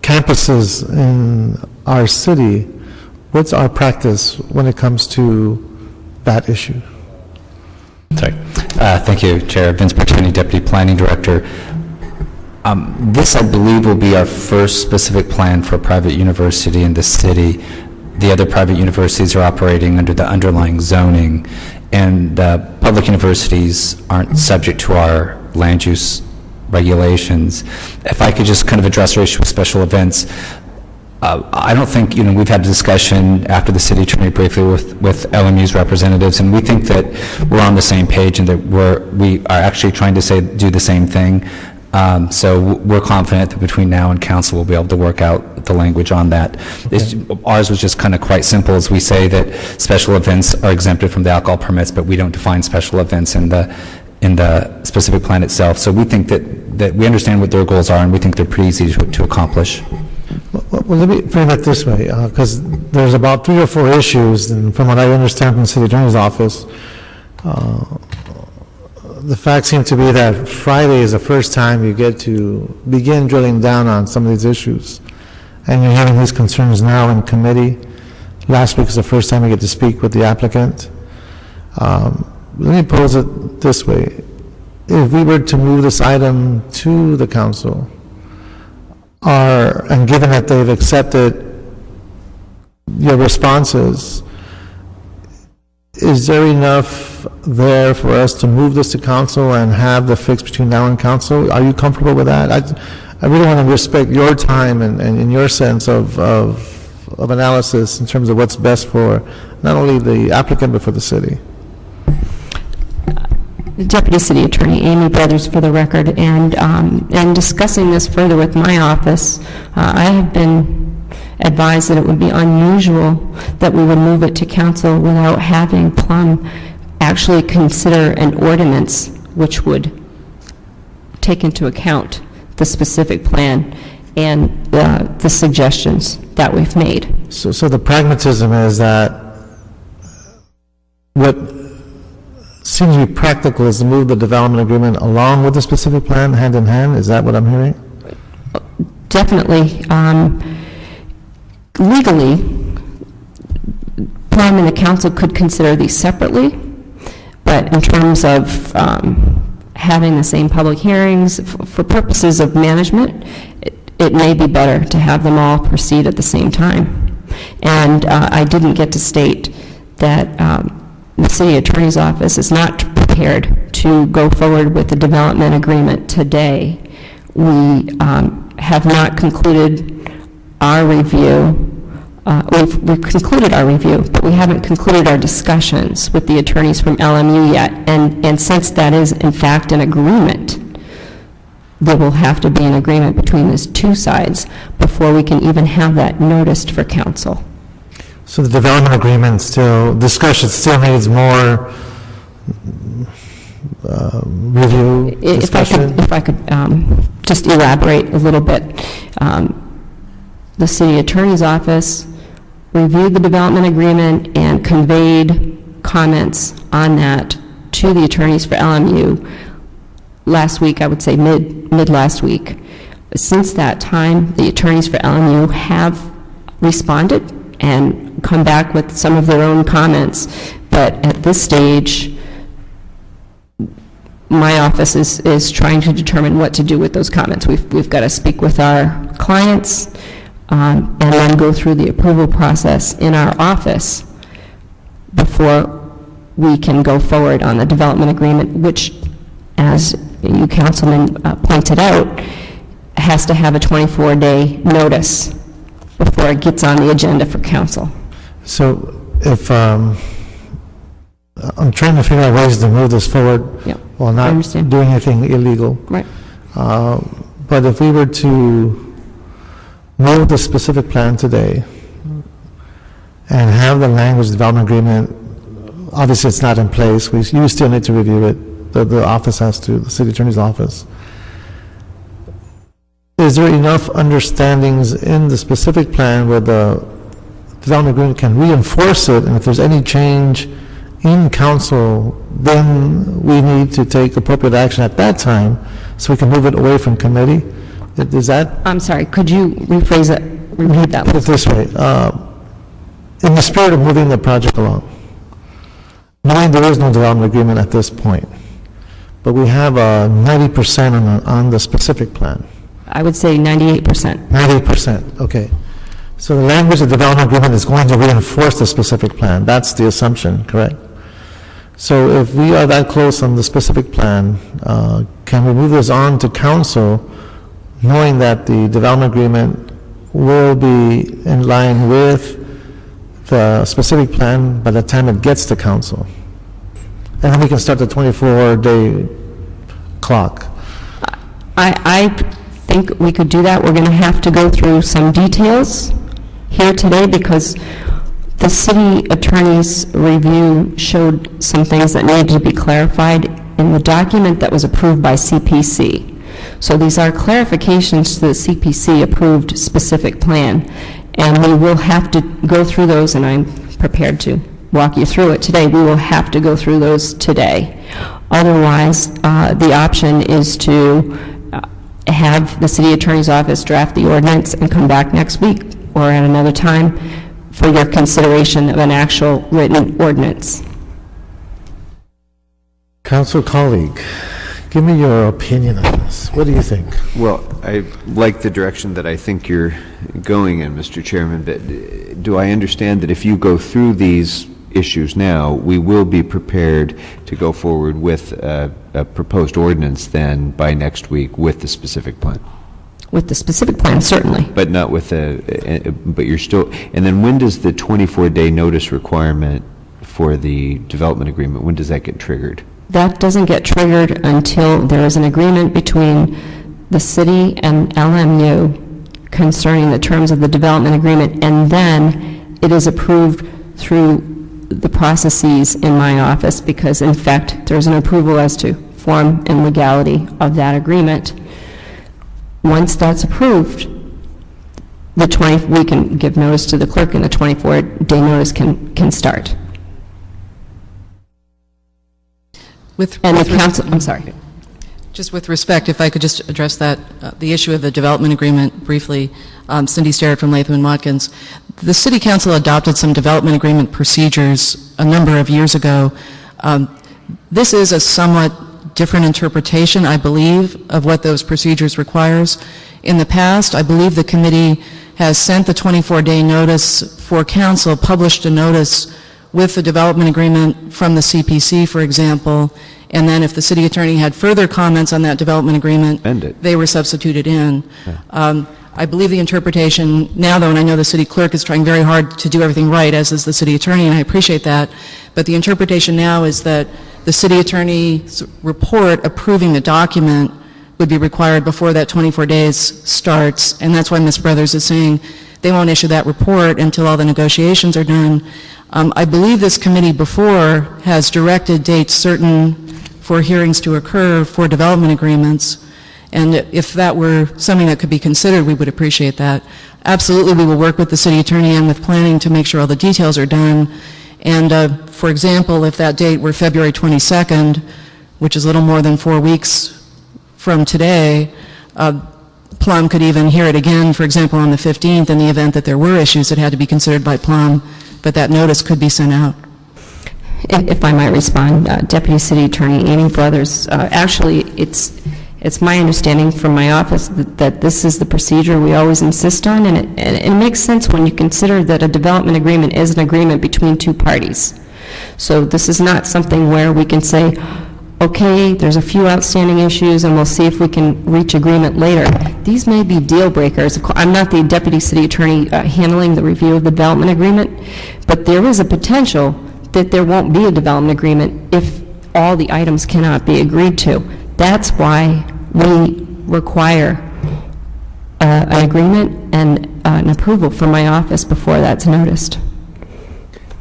campuses in our city, what's our practice when it comes to that issue? Sorry. Thank you, Chair. Vince Bertini, Deputy Planning Director. This, I believe, will be our first specific plan for a private university in the city. The other private universities are operating under the underlying zoning. and public universities aren't subject to our land use regulations. If I could just kind of address our issue with special events, I don't think, we've had a discussion after the city attorney briefly with LMU's representatives, and we think that we're on the same page and that we are actually trying to do the same thing. So we're confident that between now and council we'll be able to work out the language on that. Ours was just kind of quite simple, as we say that special events are exempted from the alcohol permits, but we don't define special events in the specific plan itself. So we think that we understand what their goals are, and we think they're pretty easy to accomplish. Well, let me frame it this way, because there's about 3 or 4 issues, and from what I understand from the city attorney's office, the facts seem to be that Friday is the first time you get to begin drilling down on some of these issues. And you're having these concerns now in committee. Last week is the first time you get to speak with the applicant. Let me pose it this way. If we were to move this item to the council, and given that they've accepted your responses, is there enough there for us to move this to council and have the fix between now and council? Are you comfortable with that? I really want to respect your time and your sense of analysis in terms of what's best for not only the applicant but for the city. Deputy City Attorney Amy Brothers for the record, and discussing this further with my office, I have been advised that it would be unusual that we would move it to council without having Plum actually consider an ordinance which would take into account the specific plan and the suggestions that we've made. So the pragmatism is that what seems to be practical is to move the development agreement along with the specific plan, hand in hand. Is that what I'm hearing? Definitely. Legally, Plum and the council could consider these separately, but in terms of having the same public hearings, for purposes of management, it may be better to have them all proceed at the same time. And I didn't get to state that the city attorney's office is not prepared to go forward with the development agreement today. We have not concluded our review. We've concluded our review, but we haven't concluded our discussions with the attorneys from LMU yet. And since that is, in fact, an agreement, there will have to be an agreement between these two sides before we can even have that noticed for council. So the development agreement discussion still needs more review, discussion? If I could just elaborate a little bit. The city attorney's office reviewed the development agreement and conveyed comments on that to the attorneys for LMU last week, I would say mid last week. Since that time, the attorneys for LMU have responded and come back with some of their own comments, but at this stage, my office is trying to determine what to do with those comments. We've got to speak with our clients and then go through the approval process in our office before we can go forward on the development agreement, which, as you councilman pointed out, has to have a 24-day notice before it gets on the agenda for council. So if I'm trying to figure out ways to move this forward while not doing anything illegal. Right. But if we were to move the specific plan today and have the language development agreement, obviously it's not in place. You still need to review it. The office has to, the city attorney's office. Is there enough understandings in the specific plan where the development agreement can reinforce it, and if there's any change in council, then we need to take appropriate action at that time so we can move it away from committee? Is that? I'm sorry, could you rephrase it? Repeat that. Put it this way. In the spirit of moving the project along, knowing there is no development agreement at this point, but we have 90% on the specific plan. I would say 98%. 98%, okay. So the language of development agreement is going to reinforce the specific plan. That's the assumption, correct? So if we are that close on the specific plan, can we move this on to council, knowing that the development agreement will be in line with the specific plan by the time it gets to council? And then we can start the 24-day clock. I think we could do that. We're going to have to go through some details here today because the city attorney's review showed some things that needed to be clarified in the document that was approved by CPC. So these are clarifications to the CPC-approved specific plan, and we will have to go through those, and I'm prepared to walk you through it today. We will have to go through those today. Otherwise, the option is to have the city attorney's office draft the ordinance and come back next week or at another time for your consideration of an actual written ordinance. Council colleague, give me your opinion on this. What do you think? Well, I like the direction that I think you're going in, Mr. Chairman, but do I understand that if you go through these issues now, we will be prepared to go forward with a proposed ordinance then by next week with the specific plan? With the specific plan, certainly. But not with but you're still, and then when does the 24-day notice requirement for the development agreement, when does that get triggered? That doesn't get triggered until there is an agreement between the city and LMU concerning the terms of the development agreement, and then it is approved through the processes in my office because, in fact, there's an approval as to form and legality of that agreement. Once that's approved, we can give notice to the clerk and the 24-day notice can start. And the council, I'm sorry. Just with respect, if I could just address that, the issue of the development agreement briefly. Cindy Starrett from Latham & Watkins. The City Council adopted some development agreement procedures a number of years ago. This is a somewhat different interpretation, I believe, of what those procedures requires. In the past, I believe the committee has sent the 24-day notice for council, published a notice with the development agreement from the CPC, for example, and then if the city attorney had further comments on that development agreement, they were substituted in. Yeah. I believe the interpretation now, though, and I know the city clerk is trying very hard to do everything right, as is the city attorney, and I appreciate that, but the interpretation now is that the city attorney's report approving the document would be required before that 24 days starts, and that's why Ms. Brothers is saying they won't issue that report until all the negotiations are done. I believe this committee before has directed dates certain for hearings to occur for development agreements, and if that were something that could be considered, we would appreciate that. Absolutely, we will work with the city attorney and with planning to make sure all the details are done. And for example, if that date were February 22nd, which is a little more than 4 weeks from today, Plum could even hear it again, for example, on the 15th in the event that there were issues that had to be considered by Plum, but that notice could be sent out. If I might respond, Deputy City Attorney Amy Brothers, actually, it's my understanding from my office that this is the procedure we always insist on, and it makes sense when you consider that a development agreement is an agreement between two parties. So this is not something where we can say, okay, there's a few outstanding issues and we'll see if we can reach agreement later. These may be deal breakers. I'm not the Deputy City Attorney handling the review of the development agreement, but there is a potential that there won't be a development agreement if all the items cannot be agreed to. That's why we require an agreement and an approval from my office before that's noticed.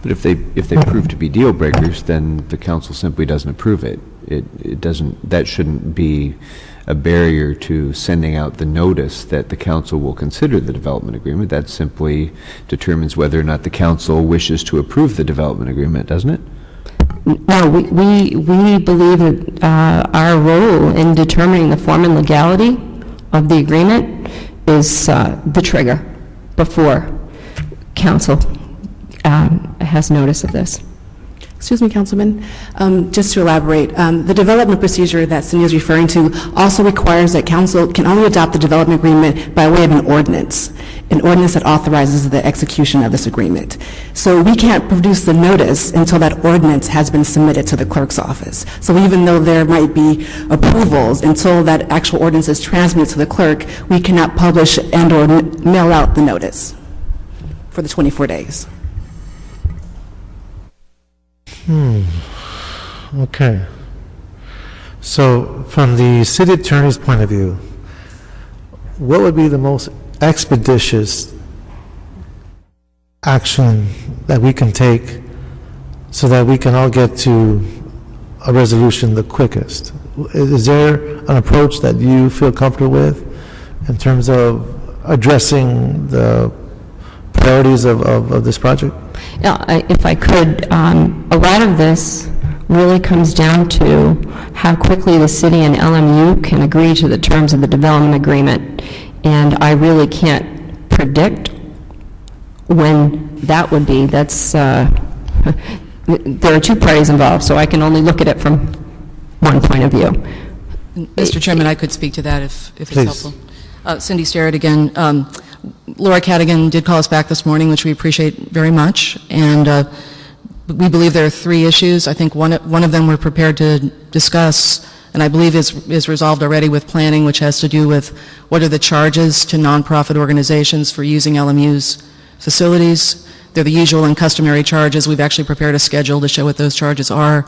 But if they prove to be deal breakers, then the council simply doesn't approve it. It doesn't. That shouldn't be a barrier to sending out the notice that the council will consider the development agreement. That simply determines whether or not the council wishes to approve the development agreement, doesn't it? No, we believe that our role in determining the form and legality of the agreement is the trigger before council has notice of this. Excuse me, Councilman. Just to elaborate, the development procedure that Cindy is referring to also requires that council can only adopt the development agreement by way of an ordinance that authorizes the execution of this agreement. So we can't produce the notice until that ordinance has been submitted to the clerk's office. So even though there might be approvals, until that actual ordinance is transmitted to the clerk, we cannot publish and or mail out the notice for the 24 days. Okay. So from the city attorney's point of view, what would be the most expeditious action that we can take so that we can all get to a resolution the quickest? Is there an approach that you feel comfortable with in terms of addressing the priorities of this project? Yeah, if I could, a lot of this really comes down to how quickly the city and LMU can agree to the terms of the development agreement. And I really can't predict when that would be. That's, there are two parties involved, so I can only look at it from one point of view. Mr. Chairman, I could speak to that if it's Please. helpful. Cindy Starrett again. Laura Cadigan did call us back this morning, which we appreciate very much, and we believe there are three issues. I think one of them we're prepared to discuss, and I believe is resolved already with planning, which has to do with what are the charges to nonprofit organizations for using LMU's facilities. They're the usual and customary charges. We've actually prepared a schedule to show what those charges are.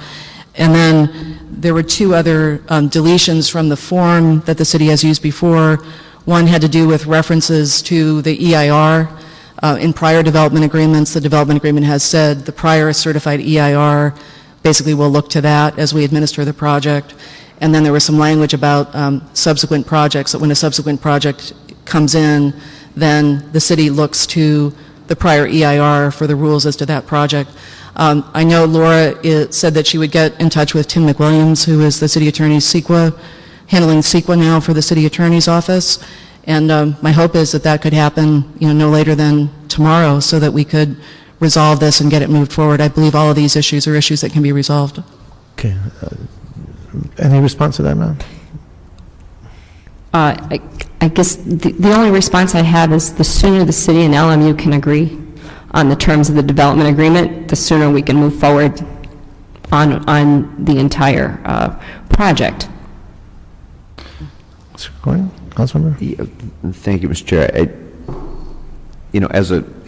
And then there were two other deletions from the form that the city has used before. One had to do with references to the EIR. In prior development agreements, the development agreement has said the prior certified EIR, basically we'll look to that as we administer the project. And then there was some language about subsequent projects, that when a subsequent project comes in, then the city looks to the prior EIR for the rules as to that project. I know Laura said that she would get in touch with Tim McWilliams, who is the city attorney's CEQA, handling CEQA now for the city attorney's office. And my hope is that that could happen, no later than tomorrow, so that we could resolve this and get it moved forward. I believe all of these issues are issues that can be resolved. Okay. Any response to that, ma'am? I guess the only response I have is the sooner the city and LMU can agree on the terms of the development agreement, the sooner we can move forward on the entire project. Mr. Gordon, Councilmember? Thank you, Mr. Chair.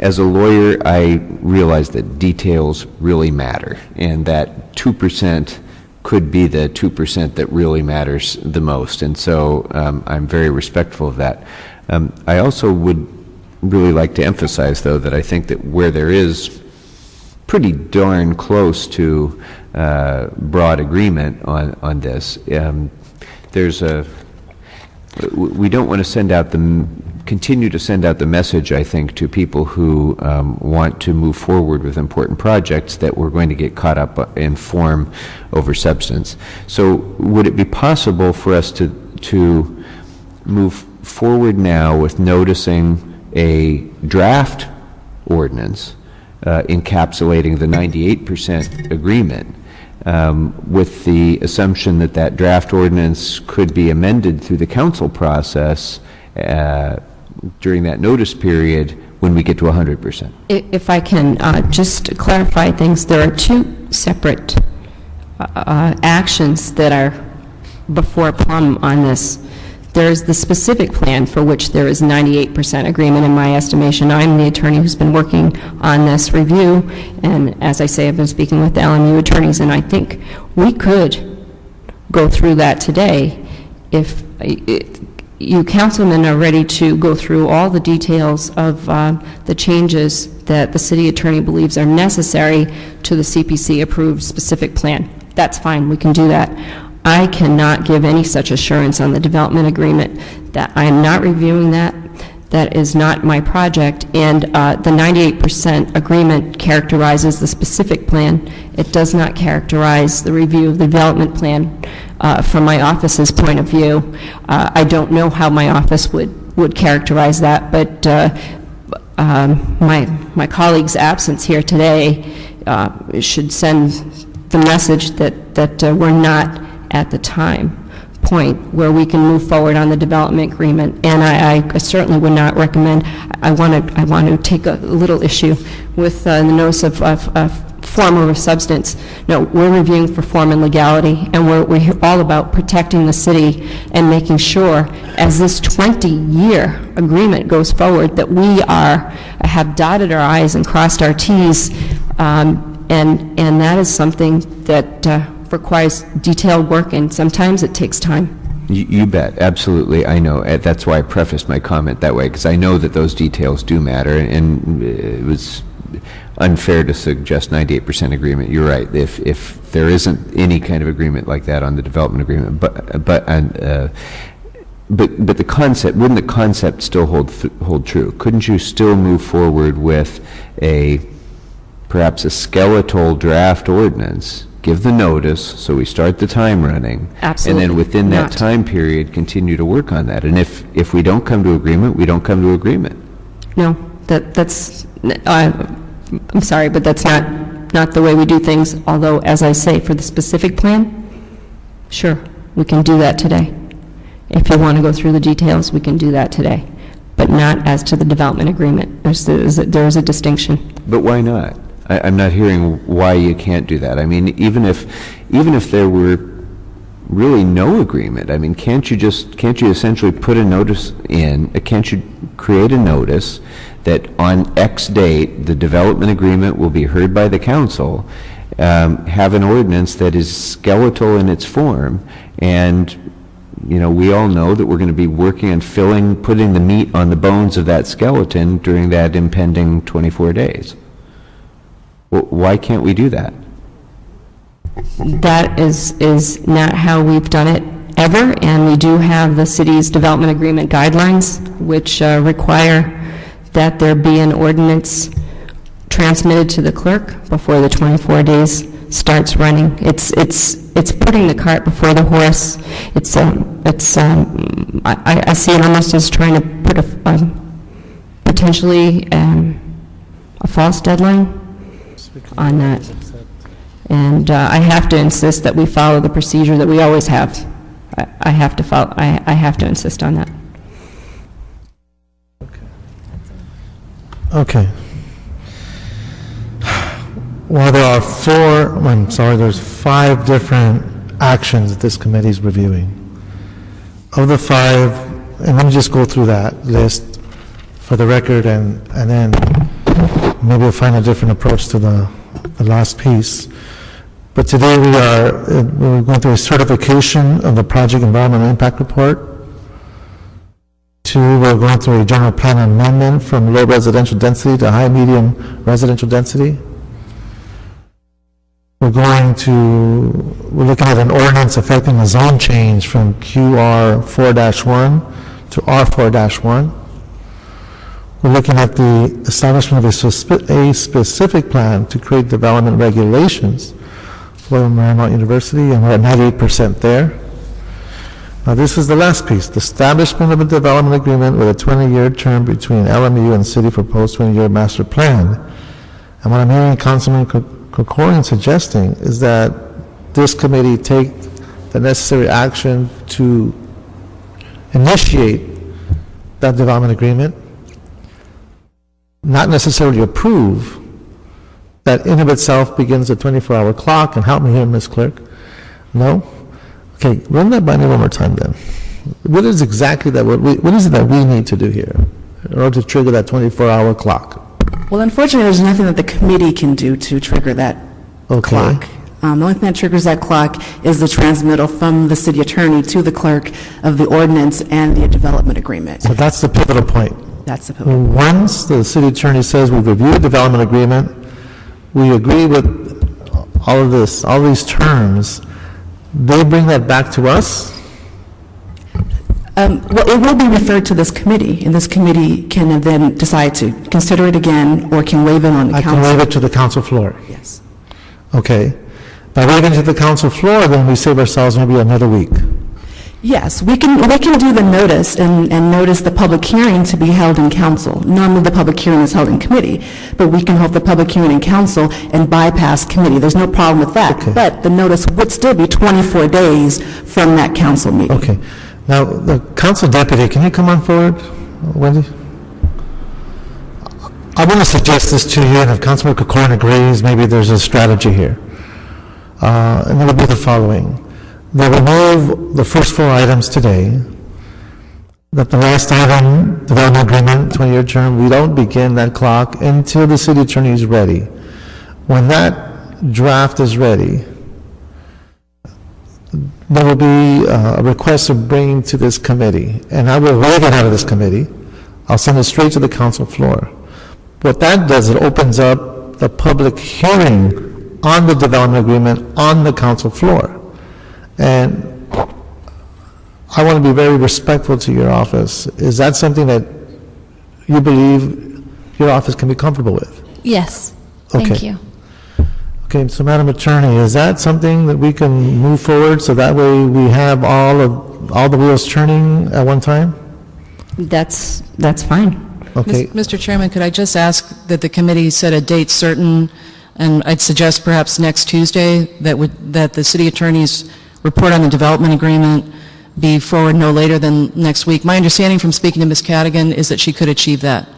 As a lawyer, I realize that details really matter, and that 2% could be the 2% that really matters the most, and so I'm very respectful of that. I also would really like to emphasize, though, that I think that where there is pretty darn close to broad agreement on this, we don't want to continue to send out the message, I think, to people who want to move forward with important projects that we're going to get caught up in form over substance. So would it be possible for us to move forward now with noticing a draft ordinance encapsulating the 98% agreement, with the assumption that that draft ordinance could be amended through the council process during that notice period when we get to 100%? If I can just clarify things, there are two separate actions that are before PLUM on this. There's the specific plan for which there is 98% agreement in my estimation. I'm the attorney who's been working on this review, and as I say, I've been speaking with the LMU attorneys, and I think we could go through that today if you councilmen are ready to go through all the details of the changes that the city attorney believes are necessary to the CPC-approved specific plan. That's fine, we can do that. I cannot give any such assurance on the development agreement that I am not reviewing that. That is not my project, and the 98% agreement characterizes the specific plan. It does not characterize the review of the development plan from my office's point of view. I don't know how my office would characterize that, but my colleague's absence here today should send the message that we're not at the point where we can move forward on the development agreement. And I certainly would not recommend, I want to take a little issue with the notice of form over substance. No, we're reviewing for form and legality, and we're all about protecting the city and making sure, as this 20-year agreement goes forward, that we have dotted our I's and crossed our T's, and that is something that requires detailed work, and sometimes it takes time. You bet, absolutely. I know. That's why I prefaced my comment that way, because I know that those details do matter, and it was unfair to suggest 98% agreement. You're right. If there isn't any kind of agreement like that on the development agreement, but the concept, wouldn't the concept still hold true? Couldn't you still move forward with perhaps a skeletal draft ordinance? Give the notice, so we start the time running. Absolutely. And then within that time period, continue to work on that. And if we don't come to agreement, we don't come to agreement. No, that's, I'm sorry, but that's not the way we do things. Although, as I say, for the specific plan, sure, we can do that today. If you want to go through the details, we can do that today. But not as to the development agreement. There is a distinction. But why not? I'm not hearing why you can't do that. I mean, even if there were really no agreement, I mean, can't you essentially put a notice in, can't you create a notice that on X date, the development agreement will be heard by the council, have an ordinance that is skeletal in its form, and we all know that we're going to be working on putting the meat on the bones of that skeleton during that impending 24 days. Why can't we do that? That is not how we've done it ever, and we do have the city's development agreement guidelines, which require that there be an ordinance transmitted to the clerk before the 24 days starts running. It's putting the cart before the horse. I see it almost as trying to put potentially a false deadline on that. And I have to insist that we follow the procedure that we always have. I have to insist on that. Okay. Well, there's 5 different actions that this committee is reviewing. Of the 5, and let me just go through that list for the record, and then maybe we'll find a different approach to the last piece. But today we're going through a certification of the project environmental impact report. 2, we're going through a general plan amendment from low residential density to high medium residential density. We're looking at an ordinance affecting the zone change from QR 4-1 to R4-1. We're looking at the establishment of a specific plan to create development regulations for Marymount University, and we're at 98% there. Now, this is the last piece, the establishment of a development agreement with a 20-year term between LMU and city for post-20-year master plan. And what I'm hearing Councilman Krikorian suggesting is that this committee take the necessary action to initiate that development agreement, not necessarily approve. That in of itself begins a 24-hour clock, and help me here, Ms. Clerk. No? Okay, run that by me one more time then. What is exactly that, what is it that we need to do here in order to trigger that 24-hour clock? Well, unfortunately, there's nothing that the committee can do to trigger that clock. The only thing that triggers that clock is the transmittal from the city attorney to the clerk of the ordinance and the development agreement. So that's the pivotal point. That's the pivotal point. Once the city attorney says we've reviewed the development agreement, we agree with all of this, all these terms, they bring that back to us? Well, it will be referred to this committee, and this committee can then decide to consider it again or can waive it on the council. I can waive it to the council floor? Yes. Okay. By waiving to the council floor, then we save ourselves maybe another week. Yes, we can do the notice and notice the public hearing to be held in council. Normally, the public hearing is held in committee, but we can hold the public hearing in council and bypass committee. There's no problem with that. Okay. But the notice would still be 24 days from that council meeting. Okay. Now, the council deputy, can you come on forward, Wendy? I want to suggest this to you, and if Councilman Corcoran agrees, maybe there's a strategy here. And it would be the following. They'll remove the first 4 items today, that the last item, development agreement, 20-year term, we don't begin that clock until the city attorney is ready. When that draft is ready, there will be a request to bring to this committee, and I will waive it out of this committee. I'll send it straight to the council floor. What that does, it opens up the public hearing on the development agreement on the council floor. And I want to be very respectful to your office. Is that something that you believe your office can be comfortable with? Yes, Okay. thank you. Okay, so Madam Attorney, is that something that we can move forward so that way we have all the wheels turning at one time? That's fine. Okay. Mr. Chairman, could I just ask that the committee set a date certain, and I'd suggest perhaps next Tuesday, that the city attorney's report on the development agreement be forward no later than next week. My understanding from speaking to Ms. Cadigan is that she could achieve that.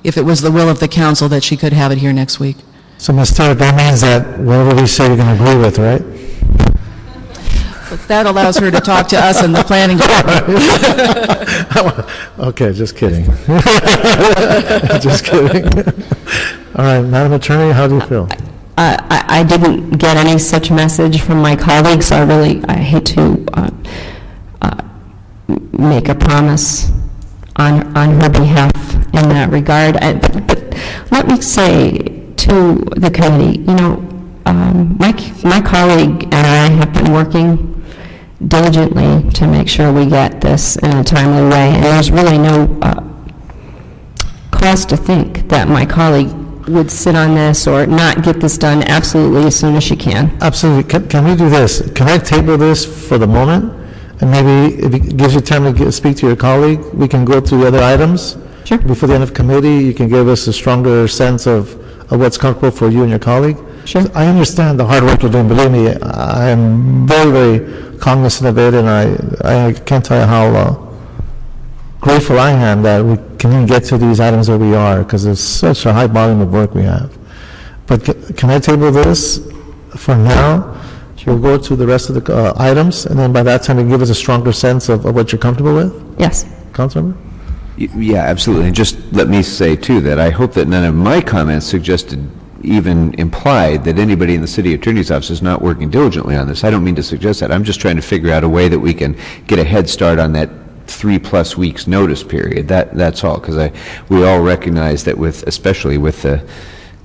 If it was the will of the council, that she could have it here next week. So Ms. Tarrant, that means that whatever we say, you're going to agree with, right? But that allows her to talk to us in the planning department. Okay, just kidding. Just kidding. All right, Madam Attorney, how do you feel? I didn't get any such message from my colleagues. I hate to make a promise on her behalf in that regard. But let me say to the committee, my colleague and I have been working diligently to make sure we get this in a timely way, and there's really no cause to think that my colleague would sit on this or not get this done absolutely as soon as she can. Absolutely. Can we do this? Can I table this for the moment? And maybe if it gives you time to speak to your colleague, we can go through the other items. Sure. Before the end of committee, you can give us a stronger sense of what's comfortable for you and your colleague. Sure. I understand the hard work you're doing. Believe me, I am very, very cognizant of it, and I can't tell you how grateful I am that we can even get to these items where we are, because there's such a high volume of work we have. But can I table this for now? We'll go to the rest of the items, and then by that time, you can give us a stronger sense of what you're comfortable with? Yes. Councilmember? Yeah, absolutely. And just let me say, too, that I hope that none of my comments suggested, even implied, that anybody in the city attorney's office is not working diligently on this. I don't mean to suggest that. I'm just trying to figure out a way that we can get a head start on that 3+ weeks notice period. That's all, because we all recognize that especially with the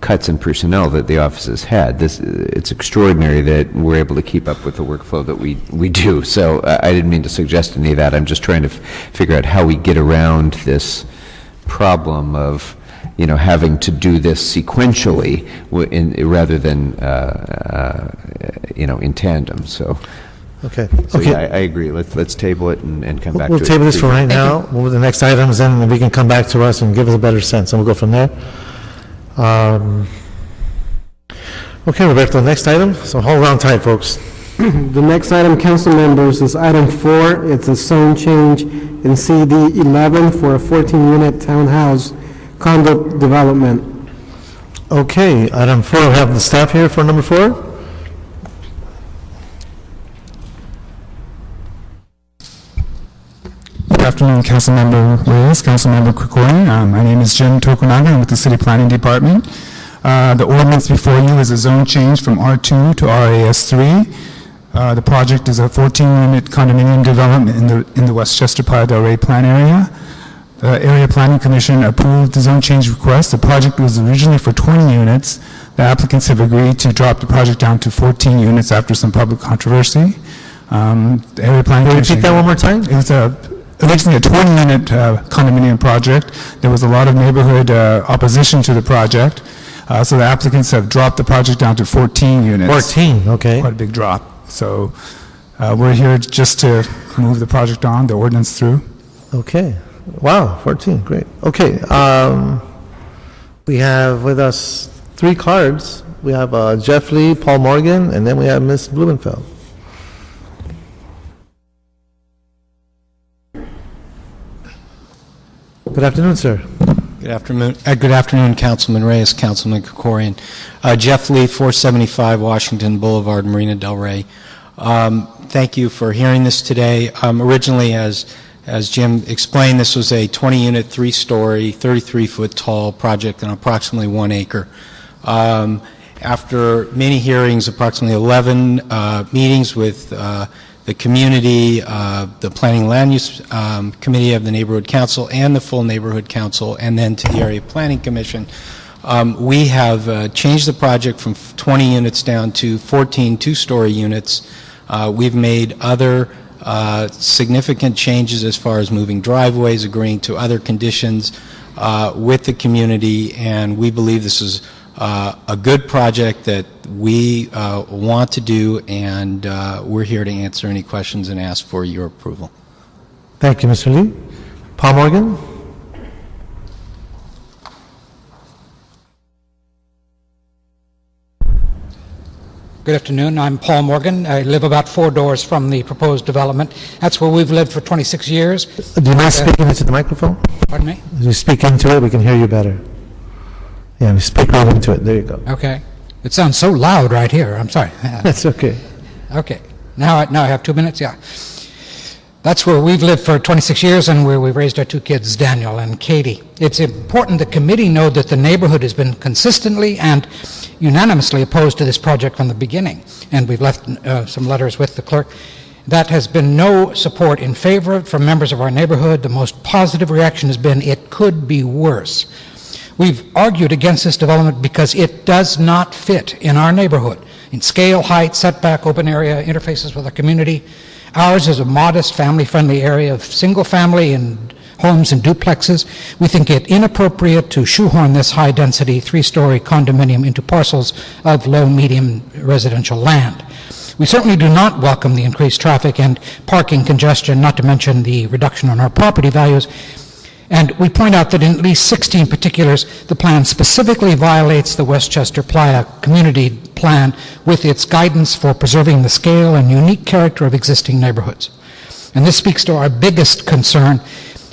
cuts in personnel that the office has had, it's extraordinary that we're able to keep up with the workflow that we do. So I didn't mean to suggest any of that. I'm just trying to figure out how we get around this problem of having to do this sequentially rather than in tandem. So. Okay. Yeah, I agree. Let's table it and come back to it. We'll table this for right now. Move to the next items, and we can come back to us and give us a better sense, and we'll go from there. Okay, Roberto, next item. So hold on tight, folks. The next item, council members, is item 4. It's a zone change in CD 11 for a 14-unit townhouse condo development. Okay, item 4, we have the staff here for number 4. Good afternoon, Councilmember Reyes, Councilmember Corcoran. My name is Jim Tokunaga. I'm with the City Planning Department. The ordinance before you is a zone change from R2 to RAS3. The project is a 14-unit condominium development in the Westchester Playa del Rey plan area. The Area Planning Commission approved the zone change request. The project was originally for 20 units. The applicants have agreed to drop the project down to 14 units after some public controversy. The Area Planning Commission... Repeat that one more time? It's originally a 20-unit condominium project. There was a lot of neighborhood opposition to the project, so the applicants have dropped the project down to 14 units. 14, okay. Quite a big drop. So we're here just to move the project on, the ordinance through. Okay. Wow, 14, great. Okay, we have with us 3 cards. We have Jeff Lee, Paul Morgan, and then we have Ms. Blumenfeld. Good afternoon, sir. Good afternoon, Councilman Reyes, Councilman Krikorian. Jeff Lee, 475 Washington Boulevard, Marina Del Rey. Thank you for hearing this today. Originally, as Jim explained, this was a 20-unit, 3-story, 33-foot tall project on approximately 1 acre. After many hearings, approximately 11 meetings with the community, the Planning Land Use Committee of the Neighborhood Council, and the full Neighborhood Council, and then to the Area Planning Commission, we have changed the project from 20 units down to 14 2-story units. We've made other significant changes as far as moving driveways, agreeing to other conditions with the community, and we believe this is a good project that we want to do, and we're here to answer any questions and ask for your approval. Thank you, Mr. Lee. Paul Morgan? Good afternoon. I'm Paul Morgan. I live about 4 doors from the proposed development. That's where we've lived for 26 years. Do you mind speaking into the microphone? Pardon me? As you speak into it, we can hear you better. Yeah, we speak right into it. There you go. Okay. It sounds so loud right here. I'm sorry. That's okay. Okay. Now I have 2 minutes? Yeah. That's where we've lived for 26 years and where we've raised our 2 kids, Daniel and Katie. It's important the committee know that the neighborhood has been consistently and unanimously opposed to this project from the beginning. And we've left some letters with the clerk. That has been no support in favor of it from members of our neighborhood. The most positive reaction has been it could be worse. We've argued against this development because it does not fit in our neighborhood in scale, height, setback, open area, interfaces with our community. Ours is a modest, family-friendly area of single-family and homes and duplexes. We think it inappropriate to shoehorn this high-density 3-story condominium into parcels of low-medium residential land. We certainly do not welcome the increased traffic and parking congestion, not to mention the reduction on our property values. And we point out that in at least 16 particulars, the plan specifically violates the Westchester Playa Community Plan with its guidance for preserving the scale and unique character of existing neighborhoods. And this speaks to our biggest concern,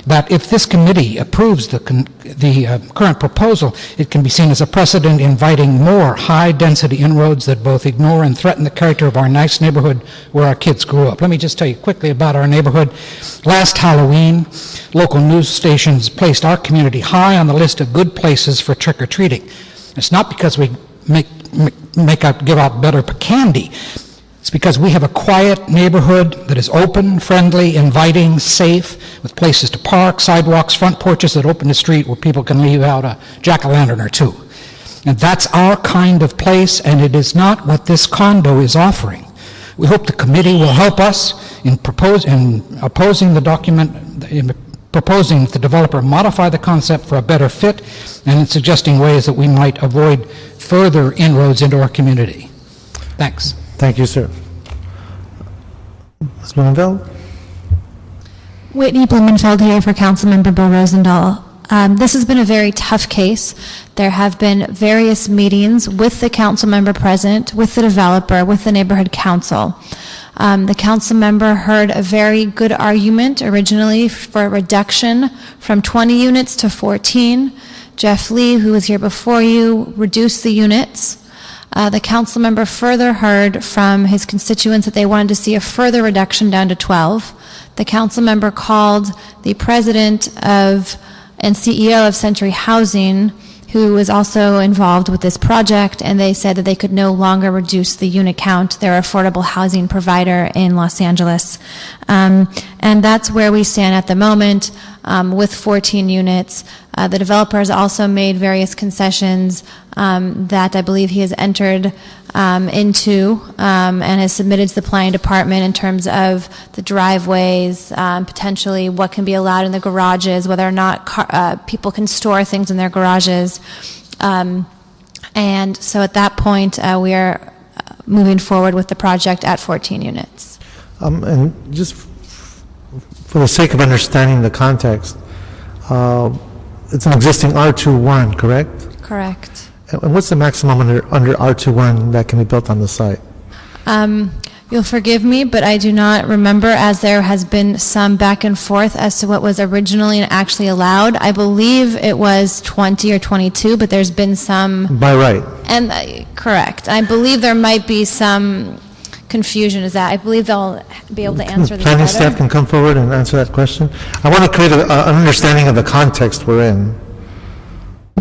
that if this committee approves the current proposal, it can be seen as a precedent inviting more high-density inroads that both ignore and threaten the character of our nice neighborhood where our kids grew up. Let me just tell you quickly about our neighborhood. Last Halloween, local news stations placed our community high on the list of good places for trick-or-treating. It's not because we give out better candy. It's because we have a quiet neighborhood that is open, friendly, inviting, safe, with places to park, sidewalks, front porches that open the street where people can leave out a jack-o'-lantern or 2. And that's our kind of place, and it is not what this condo is offering. We hope the committee will help us in opposing the document, in proposing that the developer modify the concept for a better fit, and in suggesting ways that we might avoid further inroads into our community. Thanks. Thank you, sir. Ms. Blumenfeld? Whitney Blumenfeld here for Councilmember Bill Rosendahl. This has been a very tough case. There have been various meetings with the council member present, with the developer, with the neighborhood council. The council member heard a very good argument originally for a reduction from 20 units to 14. Jeff Lee, who was here before you, reduced the units. The council member further heard from his constituents that they wanted to see a further reduction down to 12. The council member called the president of and CEO of Century Housing, who was also involved with this project, and they said that they could no longer reduce the unit count. They're an affordable housing provider in Los Angeles. And that's where we stand at the moment with 14 units. The developer has also made various concessions that I believe he has entered into and has submitted to the planning department in terms of the driveways, potentially what can be allowed in the garages, whether or not people can store things in their garages. And so at that point, we are moving forward with the project at 14 units. And just for the sake of understanding the context, it's an existing R21, correct? Correct. And what's the maximum under R21 that can be built on the site? You'll forgive me, but I do not remember, as there has been some back and forth as to what was originally and actually allowed. I believe it was 20 or 22, but there's been some... By right. And correct. I believe there might be some confusion. Is that? I believe they'll be able to answer this Planning better. staff can come forward and answer that question. I want to create an understanding of the context we're in.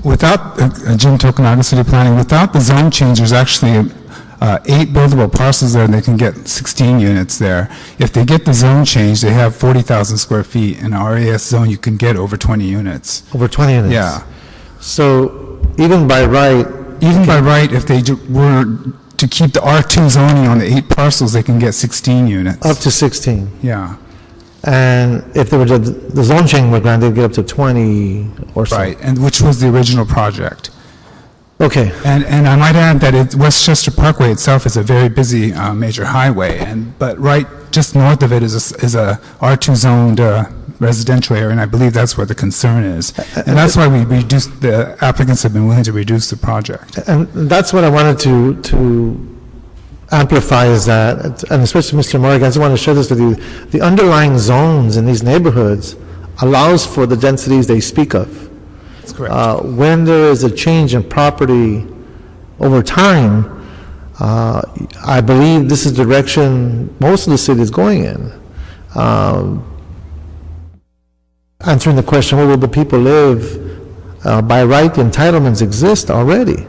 Without, Jim Tokunaga, City Planning, without the zone change, there's actually 8 buildable parcels there, and they can get 16 units there. If they get the zone change, they have 40,000 square feet. In an RAS zone, you can get over 20 units. Over 20 units? Yeah. So even by right... Even by right, if they were to keep the R2 zoning on the 8 parcels, they can get 16 units. Up to 16? Yeah. And if they were the zone change were granted, they'd get up to 20 or so? Right, and which was the original project. Okay. And I might add that Westchester Parkway itself is a very busy major highway, but right just north of it is a R2 zoned residential area, and I believe that's where the concern is. And that's why the applicants have been willing to reduce the project. And that's what I wanted to amplify is that, and especially Mr. Morgan, I just want to share this with you, the underlying zones in these neighborhoods allows for the densities they speak of. That's correct. When there is a change in property over time, I believe this is the direction most of the city is going in. Answering the question, where will the people live? By right, the entitlements exist already.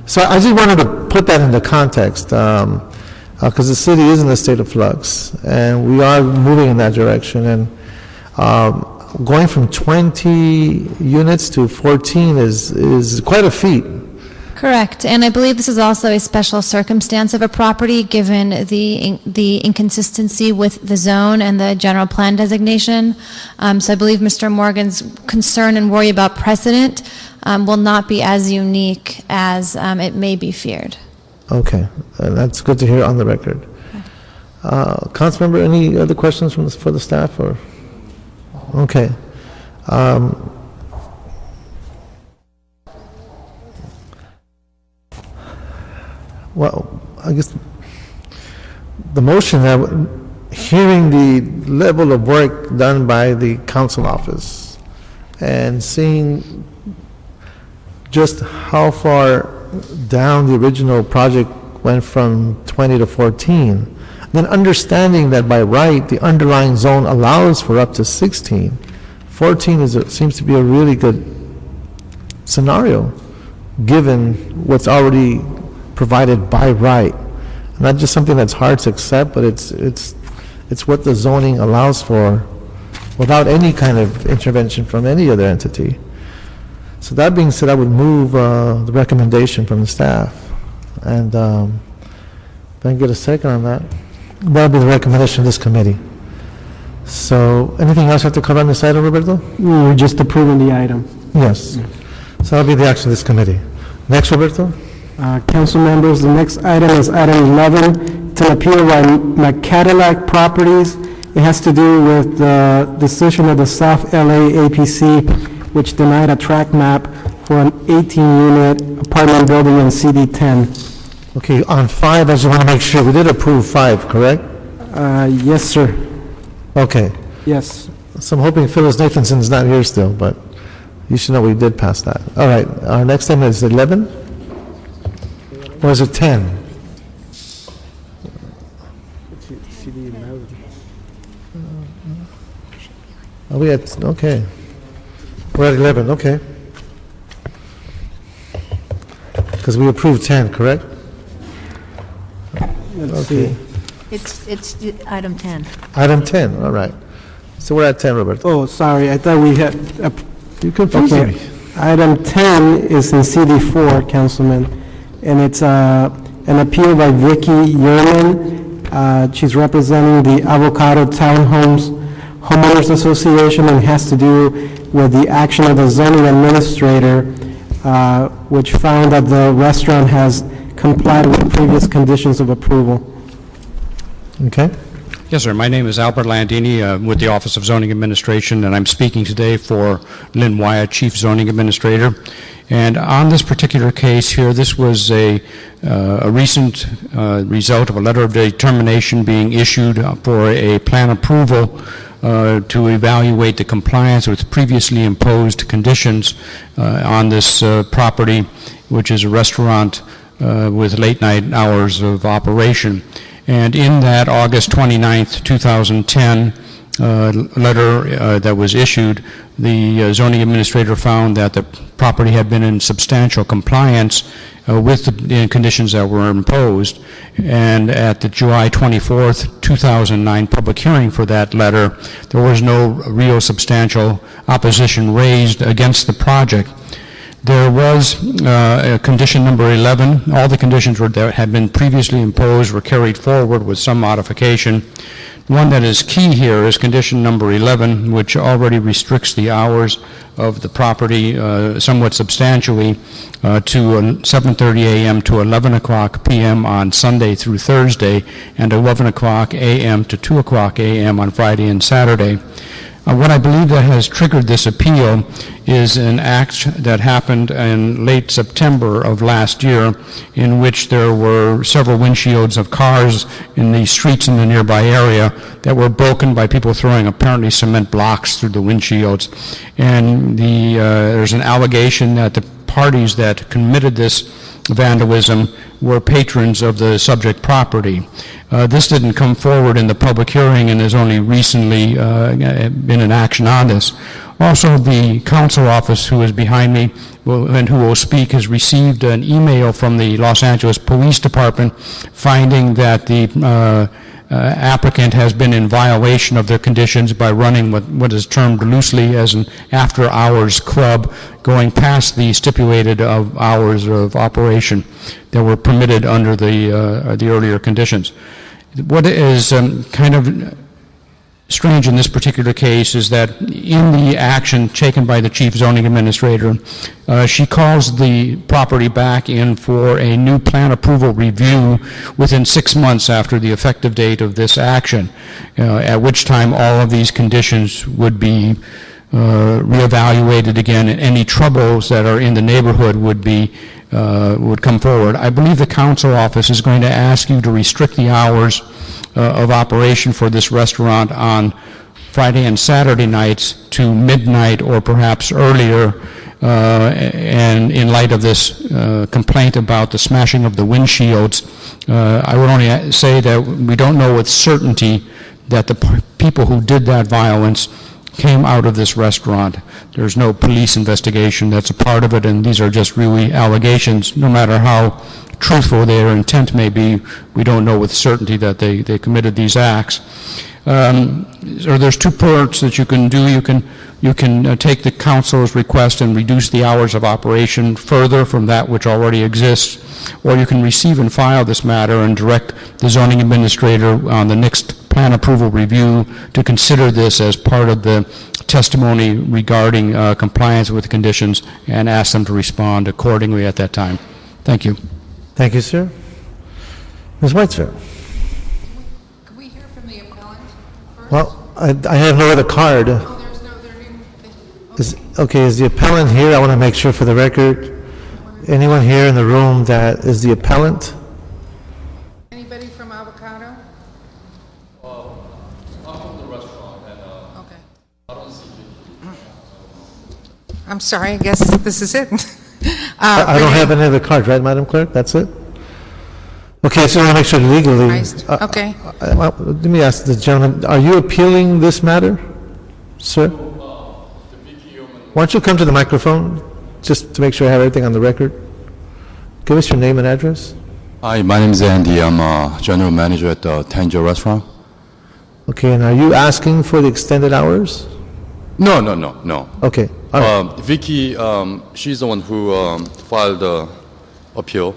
So I just wanted to put that into context, because the city is in a state of flux, and we are moving in that direction. And going from 20 units to 14 is quite a feat. Correct, and I believe this is also a special circumstance of a property, given the inconsistency with the zone and the general plan designation. So I believe Mr. Morgan's concern and worry about precedent will not be as unique as it may be feared. Okay, and that's good to hear on the record. Councilmember, any other questions for the staff? Or okay. Well, I guess the motion, hearing the level of work done by the council office and seeing just how far down the original project went from 20 to 14, then understanding that by right, the underlying zone allows for up to 16. 14 seems to be a really good scenario, given what's already provided by right. Not just something that's hard to accept, but it's what the zoning allows for without any kind of intervention from any other entity. So that being said, I would move the recommendation from the staff. And if I can get a second on that, that'll be the recommendation of this committee. So anything else you have to cover on this item, Roberto? We're just approving the item. Yes. So that'll be the action of this committee. Next, Roberto? Council members, the next item is item 11. It's an appeal by Cadillac Properties. It has to do with the decision of the South LA APC, which denied a tract map for an 18-unit apartment building in CD10. Okay, on 5, I just want to make sure, we did approve 5, correct? Yes, sir. Okay. Yes. So I'm hoping Phyllis Nathanson's not here still, but you should know we did pass that. All right, our next item is 11? Or is it 10? Are we at, okay. We're at 11, okay. Because we approved 10, correct? Let's Okay. see. It's item 10. Item 10, all right. So we're at 10, Roberto. Oh, sorry, I thought we had... You confused okay. me. Item 10 is in CD4, Councilman, and it's an appeal by Vicky Yerman. She's representing the Avocado Townhomes Homeowners Association, and has to do with the action of the zoning administrator, which found that the restaurant has complied with previous conditions of approval. Okay. Yes, sir. My name is Albert Landini with the Office of Zoning Administration, and I'm speaking today for Lynn Wyatt, Chief Zoning Administrator. And on this particular case here, this was a recent result of a letter of determination being issued for a plan approval to evaluate the compliance with previously imposed conditions on this property, which is a restaurant with late night hours of operation. And in that August 29th, 2010 letter that was issued, the zoning administrator found that the property had been in substantial compliance with the conditions that were imposed. And at the July 24th, 2009 public hearing for that letter, there was no real substantial opposition raised against the project. There was condition number 11. All the conditions that had been previously imposed were carried forward with some modification. One that is key here is condition number 11, which already restricts the hours of the property somewhat substantially to 7:30 a.m. to 11 o'clock p.m. on Sunday through Thursday, and 11 o'clock a.m. to 2 o'clock a.m. on Friday and Saturday. What I believe that has triggered this appeal is an act that happened in late September of last year, in which there were several windshields of cars in the streets in the nearby area that were broken by people throwing apparently cement blocks through the windshields. And there's an allegation that the parties that committed this vandalism were patrons of the subject property. This didn't come forward in the public hearing, and there's only recently been an action on this. Also, the council office, who is behind me and who will speak, has received an email from the Los Angeles Police Department finding that the applicant has been in violation of their conditions by running what is termed loosely as an after-hours club, going past the stipulated hours of operation that were permitted under the earlier conditions. What is kind of strange in this particular case is that in the action taken by the Chief Zoning Administrator, she calls the property back in for a new plan approval review within 6 months after the effective date of this action, at which time all of these conditions would be reevaluated again, and any troubles that are in the neighborhood would come forward. I believe the council office is going to ask you to restrict the hours of operation for this restaurant on Friday and Saturday nights to midnight or perhaps earlier, and in light of this complaint about the smashing of the windshields, I would only say that we don't know with certainty that the people who did that violence came out of this restaurant. There's no police investigation that's a part of it, and these are just really allegations. No matter how truthful their intent may be, we don't know with certainty that they committed these acts. Or there's two parts that you can do. You can take the council's request and reduce the hours of operation further from that which already exists, or you can receive and file this matter and direct the zoning administrator on the next plan approval review to consider this as part of the testimony regarding compliance with conditions and ask them to respond accordingly at that time. Thank you. Thank you, sir. Ms. White, sir. Can we hear from the appellant first? Well, I have no other card. Oh, there's no, Okay, is the appellant here? I want to make sure for the record. Anyone here in the room that is the appellant? Anybody from Avocado? I'm from the restaurant, and Okay. I don't see it. I'm sorry, I guess this is it. I don't have any other cards, right, Madam Clerk? That's it? Okay, so I want to make sure legally. Okay. Let me ask the gentleman, are you appealing this matter, sir? Why don't you come to the microphone, just to make sure I have everything on the record? Give us your name and address. Hi, my name is Andy. I'm a general manager at the Tangier restaurant. Okay, and are you asking for the extended hours? No. Okay. All right. Vicky, she's the one who filed the appeal.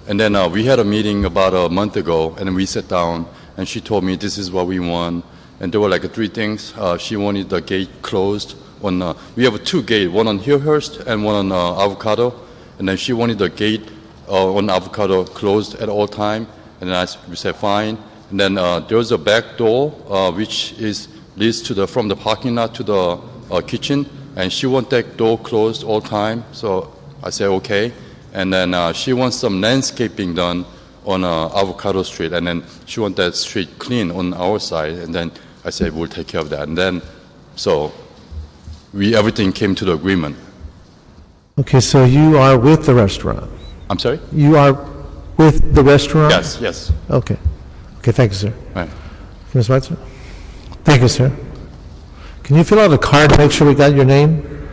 And then we had a meeting about a month ago, and then we sat down, and she told me this is what we want. And there were like three things. She wanted the gate closed. We have two gates, one on Hillhurst and one on Avocado. And then she wanted the gate on Avocado closed at all time. And then we said fine. And then there was a back door which leads to from the parking lot to the kitchen, and she wants that door closed all time. So I said okay, and then she wants some landscaping done on Avocado Street, and then she wants that street clean on our side, and then I said we'll take care of that, and then so everything came to the agreement. Okay, so you are with the restaurant? I'm sorry? You are with the restaurant? Yes. Okay. Okay, thank you, sir. Right. Ms. Schweitzer? Thank you, sir. Can you fill out a card to make sure we got your name?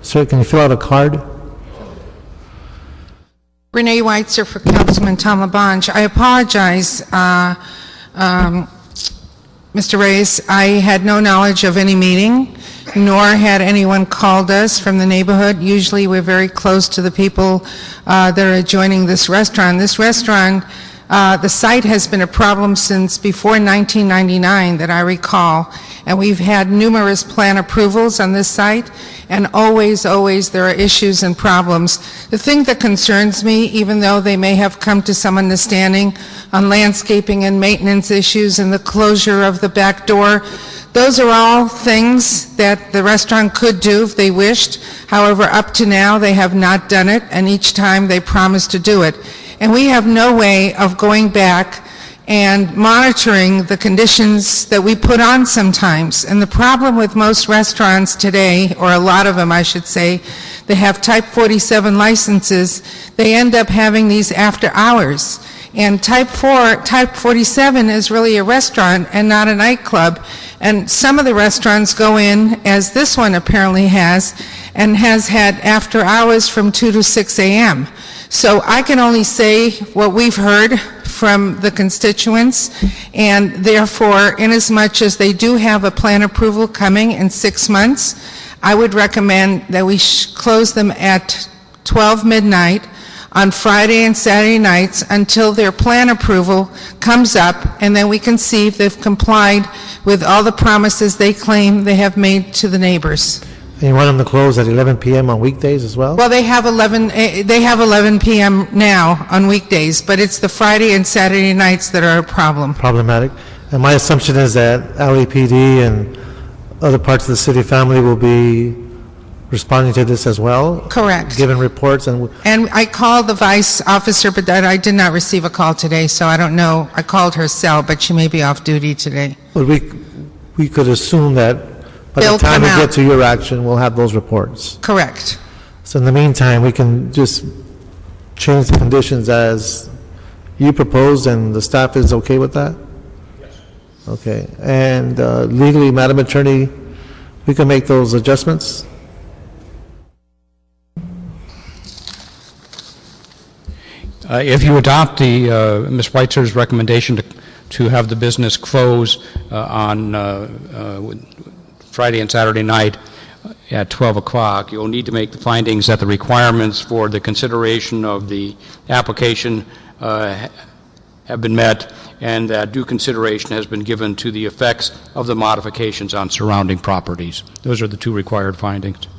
Sir, can you fill out a card? Renee Weitzer for Councilman Tom LaBonge. I apologize, Mr. Reyes. I had no knowledge of any meeting, nor had anyone called us from the neighborhood. Usually we're very close to the people that are adjoining this restaurant. This restaurant, the site has been a problem since before 1999 that I recall, and we've had numerous plan approvals on this site, and always there are issues and problems. The thing that concerns me, even though they may have come to some understanding on landscaping and maintenance issues and the closure of the back door, those are all things that the restaurant could do if they wished. However, up to now, they have not done it, and each time they promised to do it. And we have no way of going back and monitoring the conditions that we put on sometimes. And the problem with most restaurants today, or a lot of them I should say, they have type 47 licenses, they end up having these after hours. And type 47 is really a restaurant and not a nightclub. And some of the restaurants go in, as this one apparently has, and has had after hours from 2 to 6 a.m. So I can only say what we've heard from the constituents, and therefore, inasmuch as they do have a plan approval coming in 6 months, I would recommend that we close them at 12 midnight on Friday and Saturday nights until their plan approval comes up, and then we can see if they've complied with all the promises they claim they have made to the neighbors. And you want them to close at 11 p.m. on weekdays as well? Well, they have 11 p.m. now on weekdays, but it's the Friday and Saturday nights that are a problem. Problematic. And my assumption is that LAPD and other parts of the city family will be responding to this as well? Correct. Giving reports and I called the vice officer, but I did not receive a call today, so I don't know. I called her cell, but she may be off duty today. But we could assume that by They'll the time we come get out. to your action, we'll have those reports. Correct. So in the meantime, we can just change the conditions as you proposed, and the staff is okay with that? Yes. Okay. And legally, Madam Attorney, we can make those adjustments? If you adopt Ms. Weitzer's recommendation to have the business close on Friday and Saturday night at 12 o'clock, you'll need to make the findings that the requirements for the consideration of the application have been met, and that due consideration has been given to the effects of the modifications on surrounding properties. Those are the two required findings.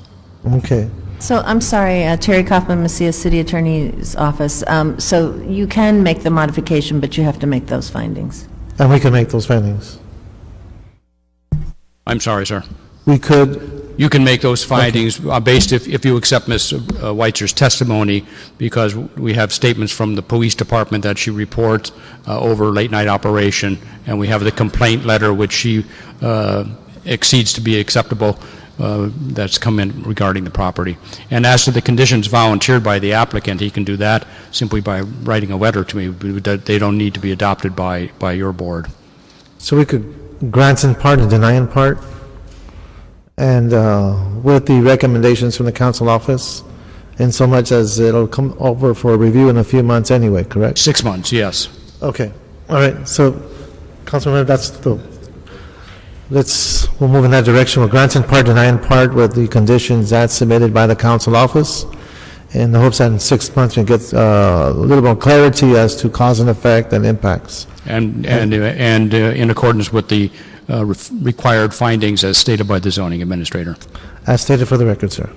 Okay. So I'm sorry, Terry Kaufman, Macias City Attorney's Office. So you can make the modification, but you have to make those findings. And we can make those findings. I'm sorry, sir. We could. You can make those findings based if you accept Ms. Weitzer's testimony, because we have statements from the police department that she reports over late night operation, and we have the complaint letter which she exceeds to be acceptable that's come in regarding the property. And as to the conditions volunteered by the applicant, he can do that simply by writing a letter to me. They don't need to be adopted by your board. So we could grant in part and deny in part? And with the recommendations from the council office, in so much as it'll come over for a review in a few months anyway, correct? 6 months, yes. Okay. All right. So, Councilman, we'll move in that direction. We'll grant in part, deny in part with the conditions that's submitted by the council office, in the hopes that in 6 months we get a little more clarity as to cause and effect and impacts. And in accordance with the required findings as stated by the zoning administrator. As stated for the record, sir.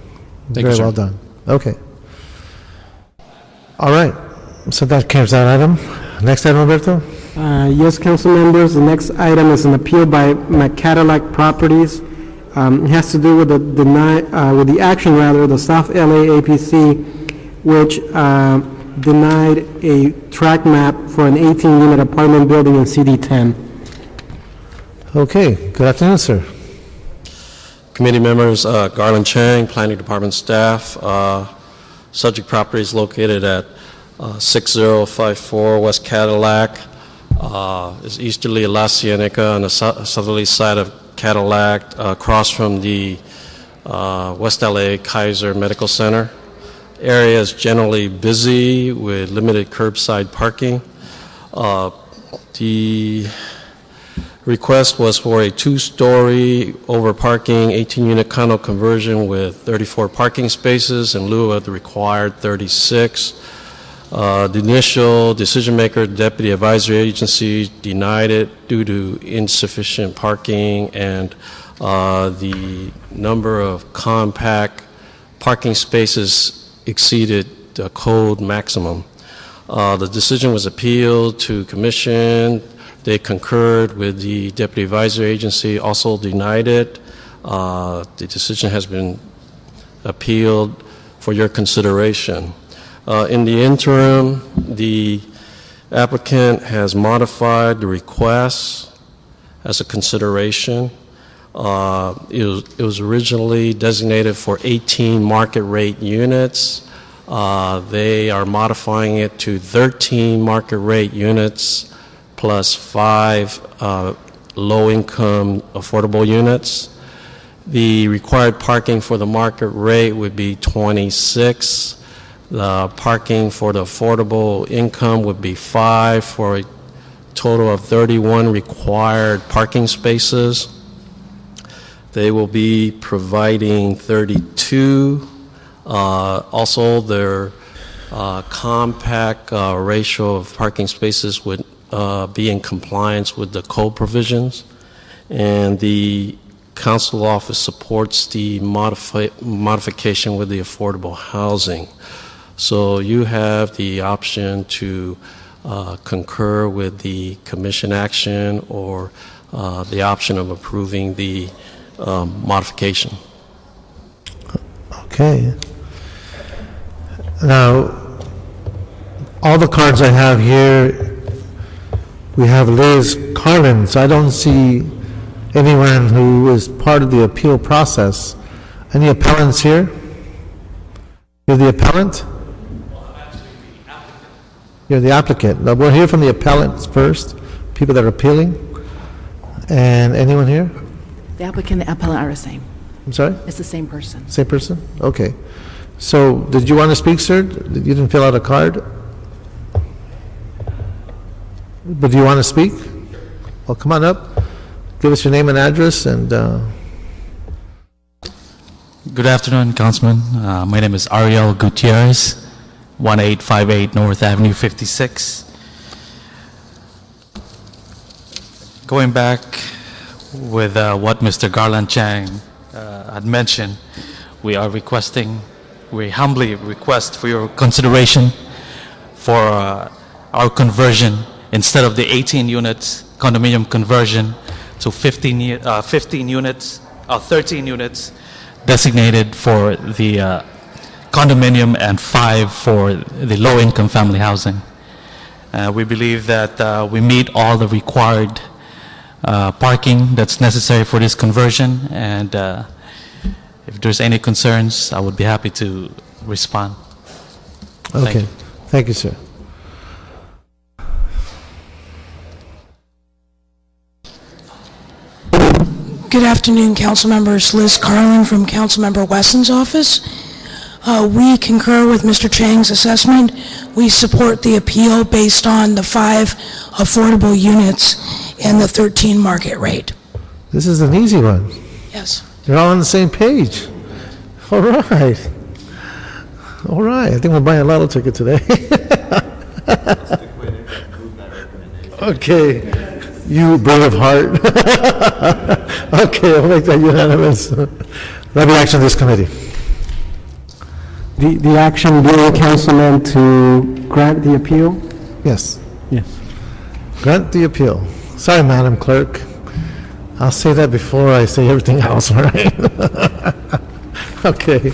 Thank you, Very sir. well done. Okay. All right. So that clears that item. Next item, Alberto. Yes, council members, the next item is an appeal by McCadillac Properties. It has to do with the action, the South LA APC, which denied a track map for an 18-unit apartment building in CD10. Okay, good afternoon, sir. Committee members, Garland Chang, Planning Department staff. Subject property is located at 6054 West Cadillac. Is easterly La Cienega on the southerly side of Cadillac, across from the West LA Kaiser Medical Center. Area is generally busy with limited curbside parking. The request was for a 2-story over parking, 18-unit condo conversion with 34 parking spaces in lieu of the required 36. The initial decision maker, Deputy Advisory Agency, denied it due to insufficient parking and the number of compact parking spaces exceeded the code maximum. The decision was appealed to Commission. They concurred with the Deputy Advisory Agency, also denied it. The decision has been appealed for your consideration. In the interim, the applicant has modified the request as a consideration. It was originally designated for 18 market rate units. They are modifying it to 13 market rate units plus 5 low-income affordable units. The required parking for the market rate would be 26. The parking for the affordable income would be 5 for a total of 31 required parking spaces. They will be providing 32. Also, their compact ratio of parking spaces would be in compliance with the code provisions. And the council office supports the modification with the affordable housing. So you have the option to concur with the commission action or the option of approving the modification. Okay. Now, all the cards I have here, we have Liz Carlin, so I don't see anyone who is part of the appeal process. Any appellants here? You're the appellant? You're the applicant. Now, we'll hear from the appellants first, people that are appealing. And anyone here? The applicant and the appellant are the same. I'm sorry? It's the same person. Same person? Okay. So, did you want to speak, sir? You didn't fill out a card? But do you want to speak? Well, come on up. Give us your name and address and... Good afternoon, Councilman. My name is Ariel Gutierrez, 1858 North Avenue 56. Going back with what Mr. Garland Chang had mentioned, we humbly request for your consideration for our conversion. Instead of the 18 units condominium conversion to 13 units designated for the condominium and 5 for the low-income family housing. We believe that we meet all the required parking that's necessary for this conversion, and if there's any concerns, I would be happy to respond. Okay. Thank you, sir. Good afternoon, council members. Liz Carlin from Councilmember Wesson's office. We concur with Mr. Chang's assessment. We support the appeal based on the 5 affordable units and the 13 market rate. This is an easy one. Yes. You're all on the same page. All right. All right. I think we're buying a lotto ticket today. Okay. You brave heart. Okay, I'll make that unanimous. That'll be action of this committee. The action being, councilman, to grant the appeal? Yes. Yes. Grant the appeal. Sorry, Madam Clerk. I'll say that before I say everything else, all right? Okay.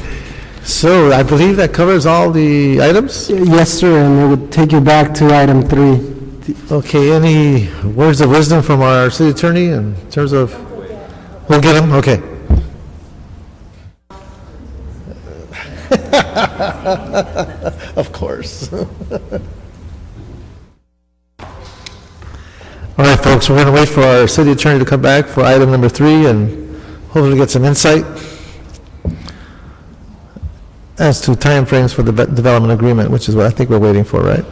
So I believe that covers all the items? Yes, sir, and it would take you back to item 3. Okay, any words of wisdom from our city attorney in terms of, we'll get them, okay. Of course. All right, folks, we're going to wait for our city attorney to come back for item number 3 and hopefully get some insight as to timeframes for the development agreement, which is what I think we're waiting for, right?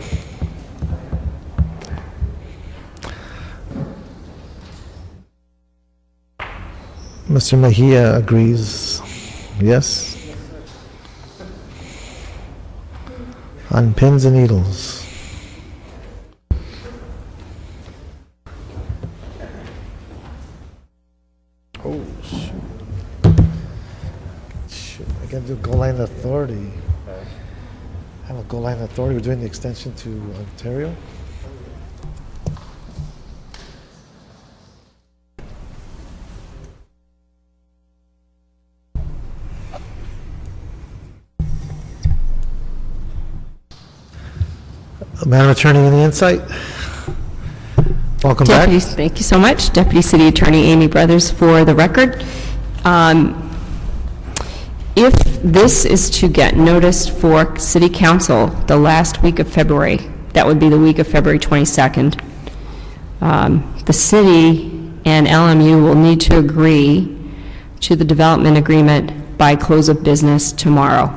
Mr. Mejia agrees. Yes? On pins and needles. Oh, shoot. I got to do goal line authority. I have a goal line authority. We're doing the extension to Ontario. Madam Attorney, any insight? Welcome back. Thank you so much. Deputy City Attorney Amy Brothers for the record. If this is to get noticed for City Council the last week of February, that would be the week of February 22nd, the city and LMU will need to agree to the development agreement by close of business tomorrow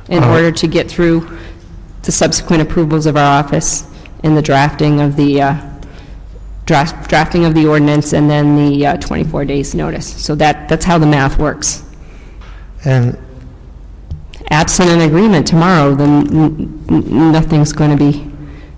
in order to get through the subsequent approvals of our office in the drafting of the drafting of the ordinance and then the 24 days notice. So that's how the math works. And absent an agreement tomorrow, then nothing's going to be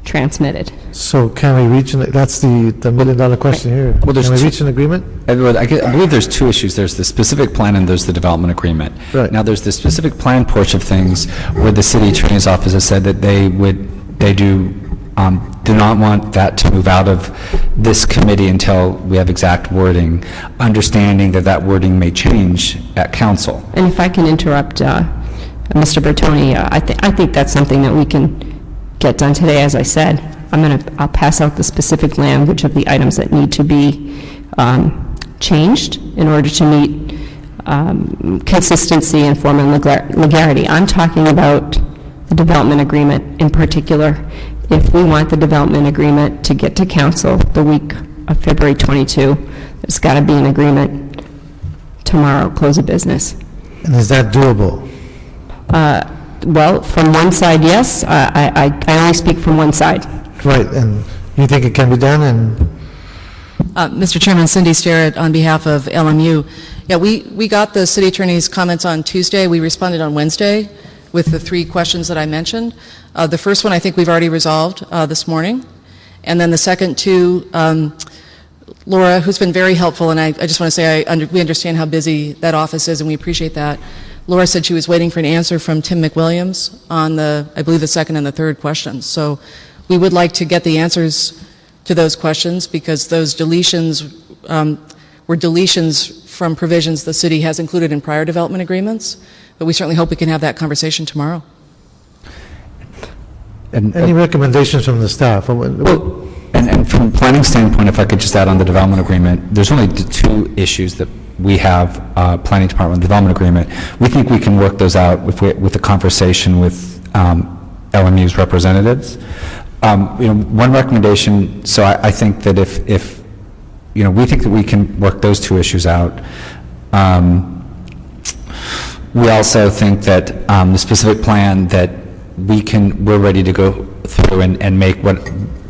transmitted. So can we reach, that's the $1 million question here. Well, can we reach an agreement? I believe there's two issues. There's the specific plan and there's the development agreement. Right. Now, there's the specific plan portion of things where the city attorney's office has said that they do not want that to move out of this committee until we have exact wording, understanding that wording may change at council. And if I can interrupt Mr. Bertoni, I think that's something that we can get done today. As I said, I'll pass out the specific language of the items that need to be changed in order to meet consistency and form and legality. I'm talking about the development agreement in particular. If we want the development agreement to get to council the week of February 22, there's got to be an agreement tomorrow, close of business. And is that doable? Well, from one side, yes. I only speak from one side. Right, and you think it can be done? And Mr. Chairman, Cindy Starrett on behalf of LMU. Yeah, we got the city attorney's comments on Tuesday. We responded on Wednesday with the 3 questions that I mentioned. The first one I think we've already resolved this morning. And then the second 2, Laura, who's been very helpful, and I just want to say we understand how busy that office is, and we appreciate that. Laura said she was waiting for an answer from Tim McWilliams on I believe, the second and the third questions. So we would like to get the answers to those questions because those deletions were deletions from provisions the city has included in prior development agreements. But we certainly hope we can have that conversation tomorrow. And, any recommendations from the staff? And from a planning standpoint, if I could just add on the development agreement, there's only 2 issues that we have planning department development agreement. We think we can work those out with a conversation with LMU's representatives. One recommendation, so I think that if we think that we can work those 2 issues out. We also think that the specific plan that we're ready to go through and make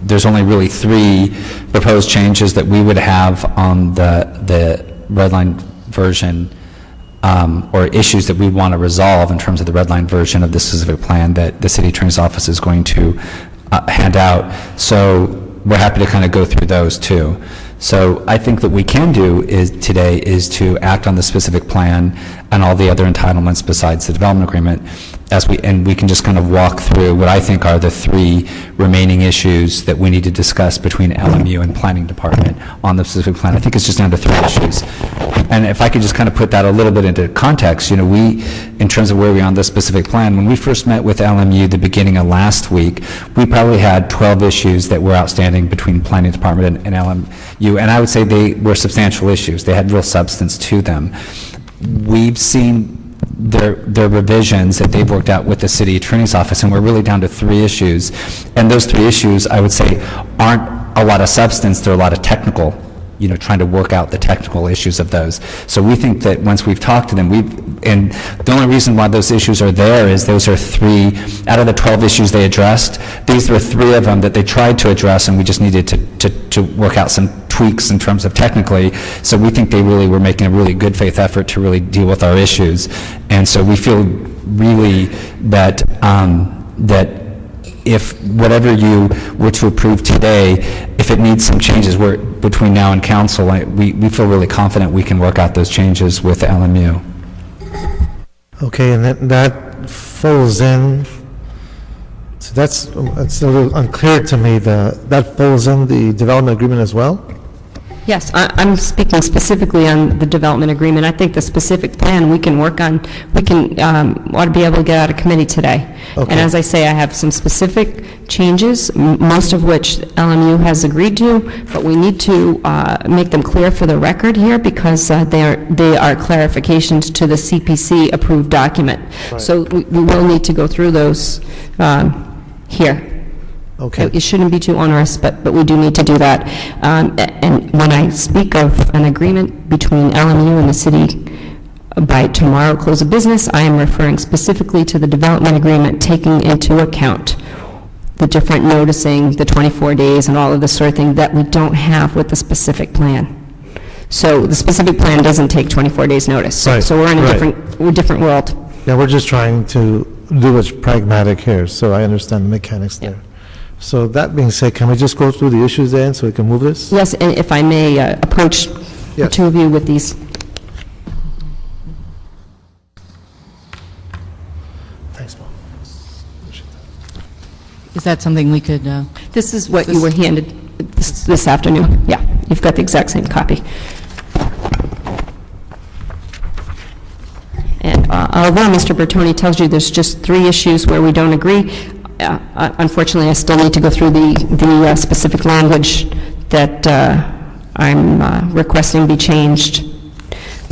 there's only really 3 proposed changes that we would have on the red line version or issues that we want to resolve in terms of the red line version of the specific plan that the city attorney's office is going to hand out. So we're happy to kind of go through those too. So I think that we can do today is to act on the specific plan and all the other entitlements besides the development agreement, and we can just kind of walk through what I think are the three remaining issues that we need to discuss between LMU and Planning Department on the specific plan. I think it's just down to three issues. And if I could just kind of put that a little bit into context, we, in terms of where we are on this specific plan, when we first met with LMU the beginning of last week, we probably had 12 issues that were outstanding between Planning Department and LMU, and I would say they were substantial issues. They had real substance to them. We've seen their revisions that they've worked out with the city attorney's office, and we're really down to three issues. And those three issues, I would say, aren't a lot of substance, they're a lot of technical, trying to work out the technical issues of those. So we think that once we've talked to them, and the only reason why those issues are there is those are three, out of the 12 issues they addressed, these were three of them that they tried to address, and we just needed to work out some tweaks in terms of technically. So we think they really were making a really good faith effort to really deal with our issues. And so we feel really that that if whatever you were to approve today, if it needs some changes, between now and council, we feel really confident we can work out those changes with LMU. Okay, and that falls in, so that's a little unclear to me, that falls in the development agreement as well? Yes, I'm speaking specifically on the development agreement. I think the specific plan we can work on, ought to be able to get out of committee today. Okay. And as I say, I have some specific changes, most of which LMU has agreed to, but we need to make them clear for the record here because they are clarifications to the CPC approved document. Right. So we will need to go through those here. Okay. It shouldn't be too onerous, but we do need to do that. And when I speak of an agreement between LMU and the city by tomorrow close of business, I am referring specifically to the development agreement, taking into account the different noticing, the 24 days, and all of this sort of thing that we don't have with the specific plan. So the specific plan doesn't take 24 days notice. Right, So we're in a right. different world. Yeah, we're just trying to do what's pragmatic here, so I understand the mechanics there. So that being said, can we just go through the issues then so we can move this? Yes, and if I may approach the two of you with these. Thanks, Paul. Is that something we could... This is what you were handed this afternoon. Yeah, you've got the exact same copy. And although Mr. Bertoni tells you there's just three issues where we don't agree, unfortunately, I still need to go through the specific language that I'm requesting be changed.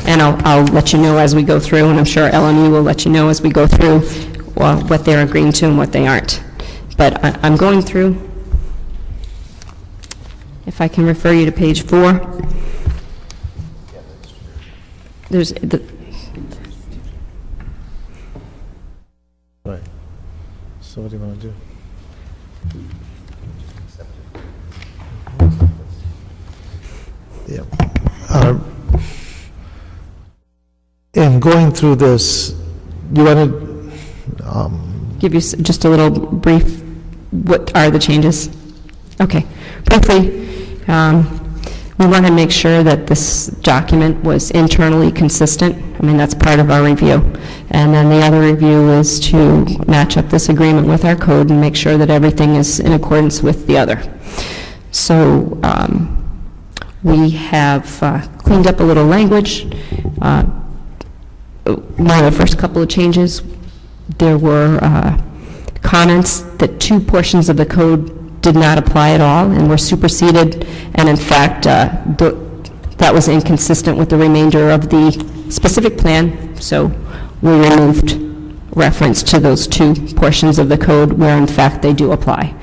And I'll let you know as we go through, and I'm sure LMU will let you know as we go through what they're agreeing to and what they aren't. But I'm going through. If I can refer you to page 4. There's the... Right. So what do you want to do? Yeah. In going through this, you want to give you just a little brief, what are the changes? Okay. Briefly, we want to make sure that this document was internally consistent. I mean, that's part of our review. And then the other review is to match up this agreement with our code and make sure that everything is in accordance with the other. So we have cleaned up a little language. One of the first couple of changes, there were comments that two portions of the code did not apply at all and were superseded, and in fact, that was inconsistent with the remainder of the specific plan, so we removed reference to those two portions of the code where in fact they do apply.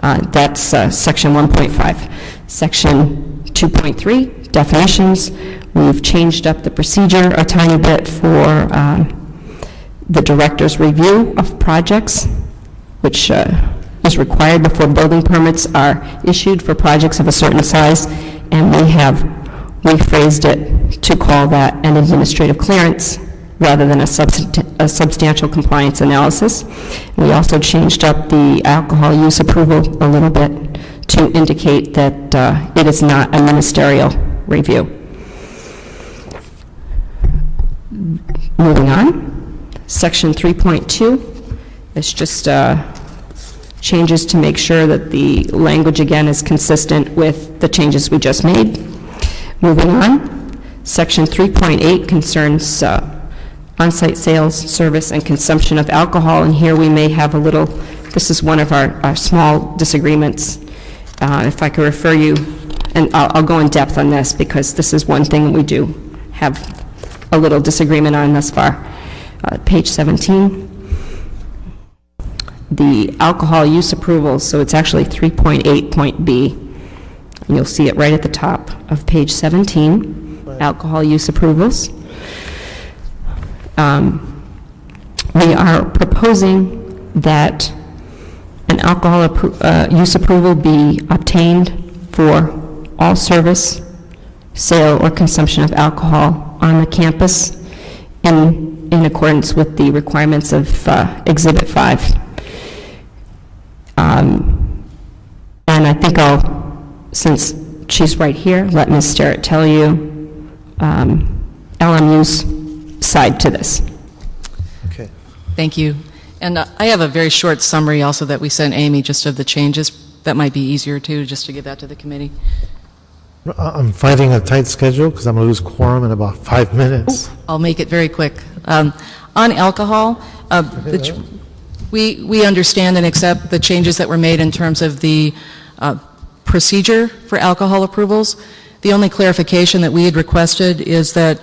That's section 1.5. Section 2.3, definitions. We've changed up the procedure a tiny bit for the director's review of projects, which is required before building permits are issued for projects of a certain size, and we have rephrased it to call that an administrative clearance rather than a substantial compliance analysis. We also changed up the alcohol use approval a little bit to indicate that it is not a ministerial review. Moving on, Section 3.2 is just changes to make sure that the language again is consistent with the changes we just made. Moving on, Section 3.8 concerns on-site sales, service, and consumption of alcohol, and here we may have a little, this is one of our small disagreements. If I could refer you, and I'll go in depth on this because this is one thing we do have a little disagreement on thus far. Page 17. The alcohol use approvals, so it's actually 3.8 point B. And you'll see it right at the top of page 17, alcohol use approvals. We are proposing that an alcohol use approval be obtained for all service, sale, or consumption of alcohol on the campus in accordance with the requirements of Exhibit 5. And I think since she's right here, let Ms. Sterrett tell you LMU's side to this. Okay. Thank you. And I have a very short summary also that we sent Amy just of the changes. That might be easier too, just to give that to the committee. I'm fighting a tight schedule because I'm going to lose quorum in about 5 minutes. I'll make it very quick. On alcohol, we understand and accept the changes that were made in terms of the procedure for alcohol approvals. The only clarification that we had requested is that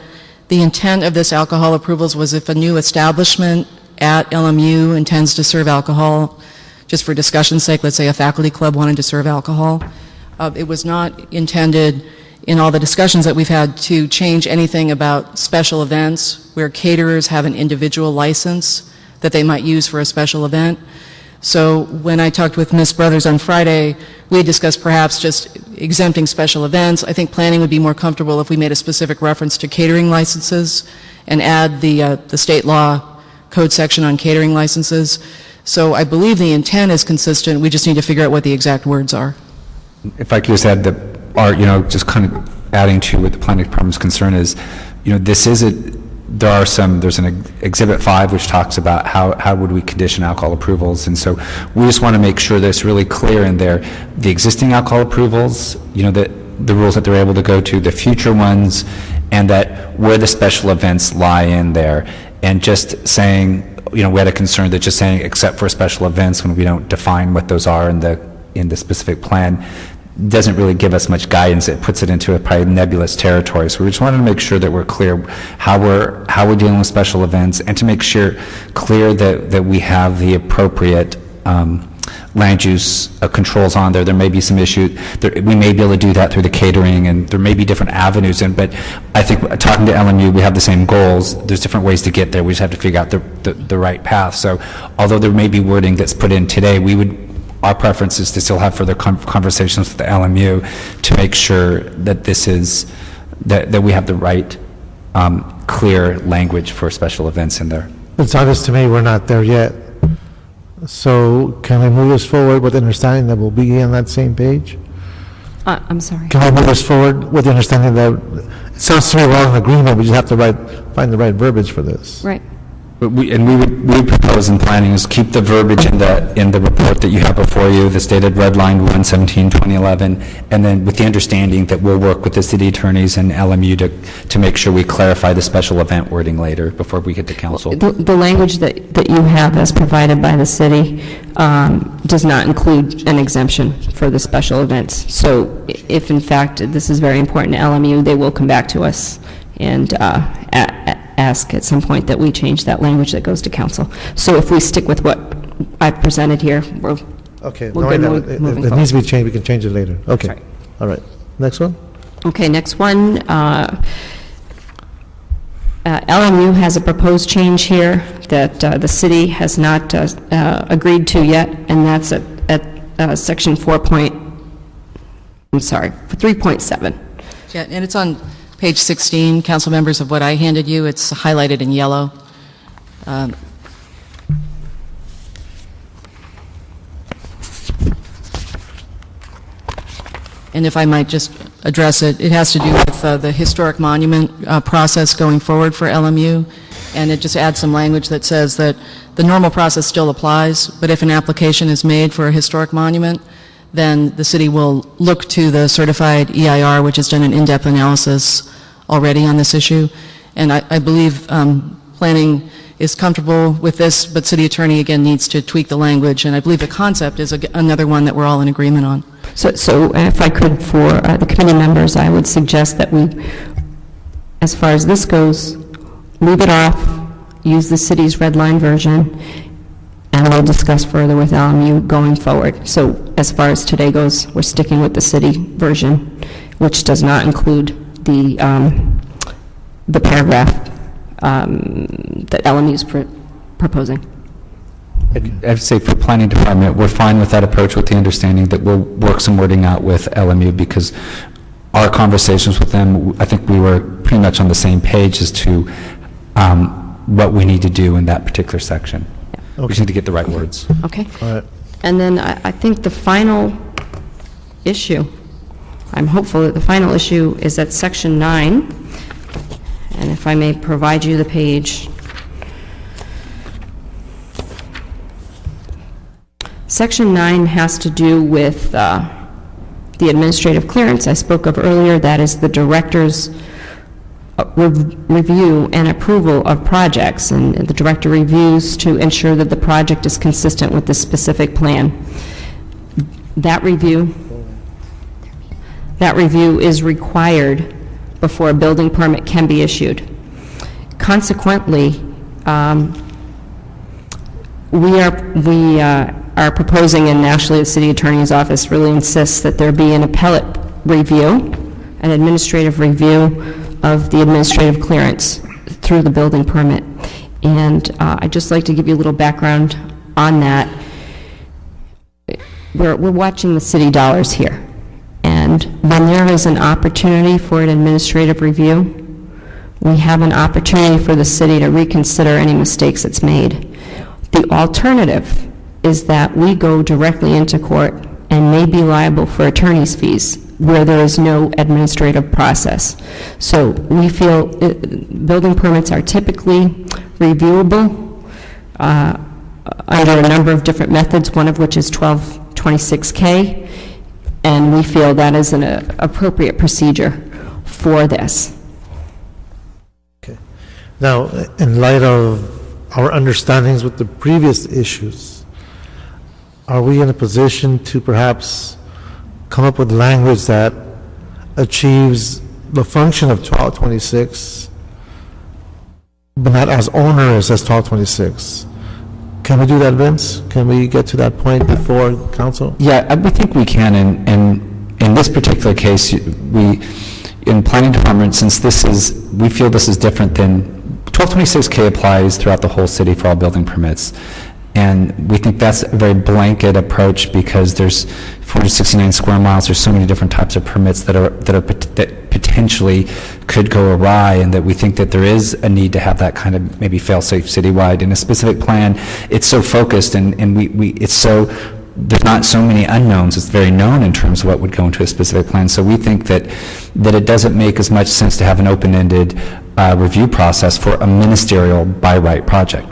the intent of this alcohol approvals was if a new establishment at LMU intends to serve alcohol, just for discussion's sake, let's say a faculty club wanted to serve alcohol, it was not intended in all the discussions that we've had to change anything about special events where caterers have an individual license that they might use for a special event. So when I talked with Ms. Brothers on Friday, we discussed perhaps just exempting special events. I think planning would be more comfortable if we made a specific reference to catering licenses and add the state law code section on catering licenses. So I believe the intent is consistent. We just need to figure out what the exact words are. If I could just add that, just kind of adding to what the planning department's concern is, there's an Exhibit 5 which talks about how would we condition alcohol approvals, and so we just want to make sure that it's really clear in there, the existing alcohol approvals, that the rules that they're able to go to, the future ones, and that where the special events lie in there, and just saying, we had a concern that just saying except for special events when we don't define what those are in the specific plan doesn't really give us much guidance. It puts it into a probably nebulous territory. So we just wanted to make sure that we're clear how we're dealing with special events, and to make sure clear that we have the appropriate land use controls on there. There may be some issue. We may be able to do that through the catering, and there may be different avenues. But I think talking to LMU, we have the same goals. There's different ways to get there. We just have to figure out the right path. So although there may be wording that's put in today, our preference is to still have further conversations with the LMU to make sure that that we have the right clear language for special events in there. It's obvious to me we're not there yet. So can we move us forward with the understanding that we'll be on that same page? I'm sorry. Can we move us forward with the understanding that it sounds to me we're all in agreement, we just have to find the right verbiage for this? Right. We would propose in planning is keep the verbiage in the report that you have before you, the stated red line 117/2011, and then with the understanding that we'll work with the city attorneys and LMU to make sure we clarify the special event wording later before we get to council. The language that you have as provided by the city does not include an exemption for the special events. So if in fact this is very important to LMU, they will come back to us and ask at some point that we change that language that goes to council. So if we stick with what I've presented here, we're okay. We're good If moving it needs to be changed, we can change it later. Okay. Right. All right. Next one. Okay, next one. LMU has a proposed change here that the city has not agreed to yet, and that's at section 3.7. Yeah, and it's on page 16, council members, of what I handed you. It's highlighted in yellow. And if I might just address it, it has to do with the historic monument process going forward for LMU. and it just adds some language that says that the normal process still applies, but if an application is made for a historic monument, then the city will look to the certified EIR, which has done an in-depth analysis already on this issue. And I believe planning is comfortable with this, but city attorney, again, needs to tweak the language. And I believe the concept is another one that we're all in agreement on. So if I could, for the committee members, I would suggest that we, as far as this goes, leave it off, use the city's red line version, and we'll discuss further with LMU going forward. So as far as today goes, we're sticking with the city version, which does not include the paragraph that LMU is proposing. I'd say for planning department, we're fine with that approach, with the understanding that we'll work some wording out with LMU, because our conversations with them, I think we were pretty much on the same page as to what we need to do in that particular section. We just need to get the right words. Okay. All right. And then I think the final issue, I'm hopeful that the final issue is at section 9, and if I may provide you the page. Section 9 has to do with the administrative clearance I spoke of earlier. That is the director's review and approval of projects, and the director reviews to ensure that the project is consistent with the specific plan. That review is required before a building permit can be issued. Consequently, we are proposing, and actually the city attorney's office really insists that there be an appellate review, an administrative review of the administrative clearance through the building permit. And I'd just like to give you a little background on that. We're watching the city dollars here. And when there is an opportunity for an administrative review, we have an opportunity for the city to reconsider any mistakes it's made. The alternative is that we go directly into court and may be liable for attorney's fees where there is no administrative process. So we feel building permits are typically reviewable under a number of different methods, one of which is 1226K, and we feel that is an appropriate procedure for this. Okay. Now, in light of our understandings with the previous issues, are we in a position to perhaps come up with language that achieves the function of 1226, but not as onerous as 1226? Can we do that, Vince? Can we get to that point before council? Yeah, we think we can, and in this particular case, in planning department, since we feel this is different than, 1226K applies throughout the whole city for all building permits. And we think that's a very blanket approach because there's 469 square miles. There's so many different types of permits that potentially could go awry, and that we think that there is a need to have that kind of maybe fail-safe citywide. In a specific plan, it's so focused, and it's so, there's not so many unknowns. It's very known in terms of what would go into a specific plan. So we think that it doesn't make as much sense to have an open-ended review process for a ministerial by right project.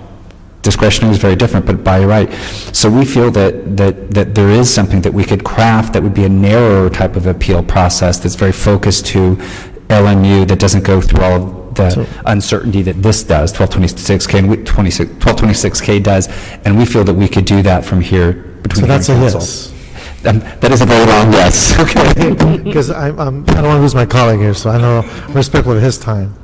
Discretionary is very different, but by right. So we feel that there is something that we could craft that would be a narrower type of appeal process that's very focused to LMU, that doesn't go through all of the uncertainty that this does, 1226K and 1226K does, and we feel that we could do that from here between. So that's a council. yes. That is a very long yes. Okay, because I don't want to lose my colleague here, so I know I'm respectful of his time.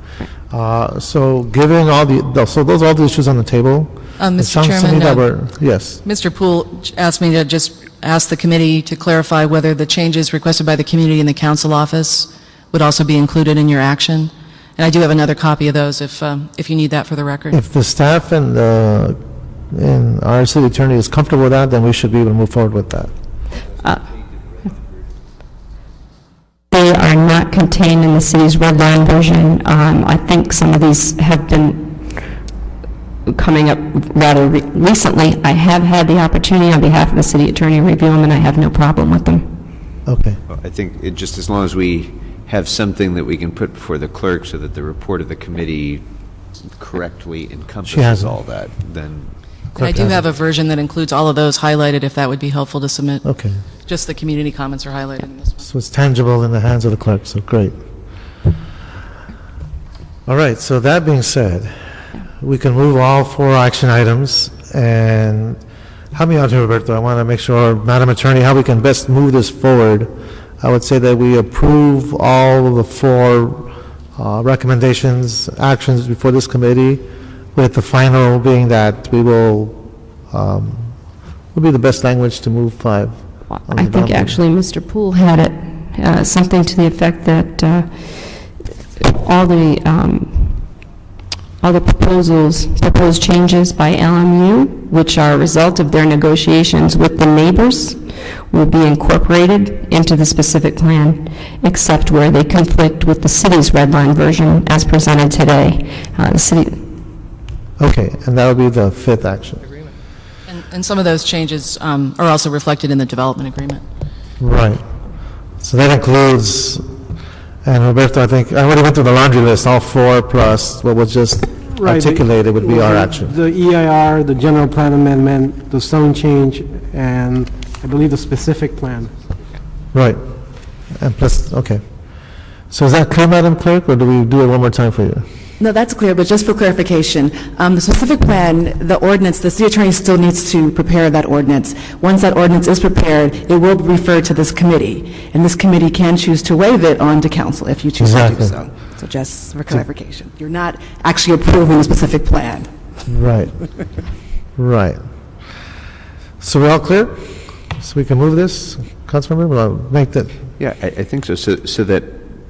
So giving all those are all the issues on the table. Mr. Chairman, yes. Mr. Poole asked me to just ask the committee to clarify whether the changes requested by the community in the council office would also be included in your action. And I do have another copy of those if you need that for the record. If the staff and our city attorney is comfortable with that, then we should be able to move forward with that. They are not contained in the city's red line version. I think some of these have been coming up rather recently. I have had the opportunity on behalf of the city attorney to review them, and I have no problem with them. Okay. I think just as long as we have something that we can put before the clerk so that the report of the committee correctly She encompasses hasn't. all that, then And I do have a version that includes all of those highlighted, if that would be helpful to submit. Okay. Just the community comments are highlighted in this one. So it's tangible in the hands of the clerk, so great. All right, so that being said, we can move all 4 action items, and help me out here, Roberto. I want to make sure, Madam Attorney, how we can best move this forward. I would say that we approve all of the 4 recommendations, actions before this committee, with the final being that we will be the best language to move 5. I think actually Mr. Poole had it, something to the effect that all the proposed changes by LMU, which are a result of their negotiations with the neighbors, will be incorporated into the specific plan, except where they conflict with the city's red line version as presented today. The city. Okay, and that would be the 5th action. And some of those changes are also reflected in the development agreement. Right. So that includes, and Roberto, I think, I already went through the laundry list, all 4 plus what was just Right, articulated would be our action. The EIR, the general plan amendment, the zone change, and I believe the specific plan. Right. And plus, okay. So is that clear, Madam Clerk, or do we do it one more time for you? No, that's clear, but just for clarification, the specific plan, the ordinance, the city attorney still needs to prepare that ordinance. Once that ordinance is prepared, it will be referred to this committee, and this committee can choose to waive it on to council if you choose to do so. So just for clarification, you're not actually approving a specific plan. Right. Right. So we're all clear? So we can move this? Councilmember, will I make that? Yeah, I think so. So that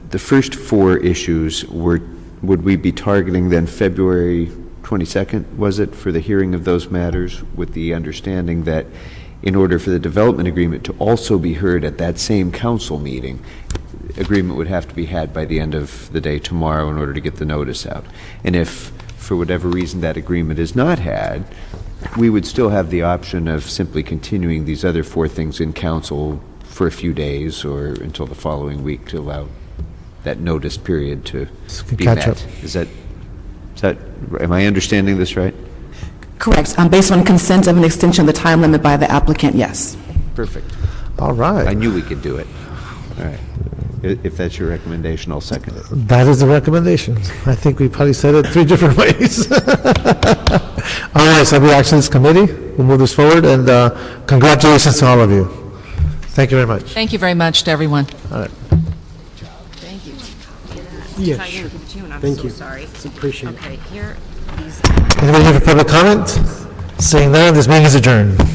the first 4 issues would we be targeting then February 22nd, was it, for the hearing of those matters, with the understanding that in order for the development agreement to also be heard at that same council meeting, agreement would have to be had by the end of the day tomorrow in order to get the notice out. And if, for whatever reason, that agreement is not had, we would still have the option of simply continuing these other 4 things in council for a few days or until the following week to allow that notice period to be catch met. up. Is that, am I understanding this right? Correct. Based on consent of an extension of the time limit by the applicant, yes. Perfect. All right. I knew we could do it. All right. If that's your recommendation, I'll second it. That is the recommendation. I think we probably said it 3 different ways. All right, so we action this committee. We'll move this forward, and congratulations to all of you. Thank you very much. Thank you very much to everyone. All right. Thank you. Yes. I didn't give it to you, and I'm Thank so you. sorry. It's appreciated. Okay, here, these. Anybody here for public comment? Seeing none, this meeting is adjourned.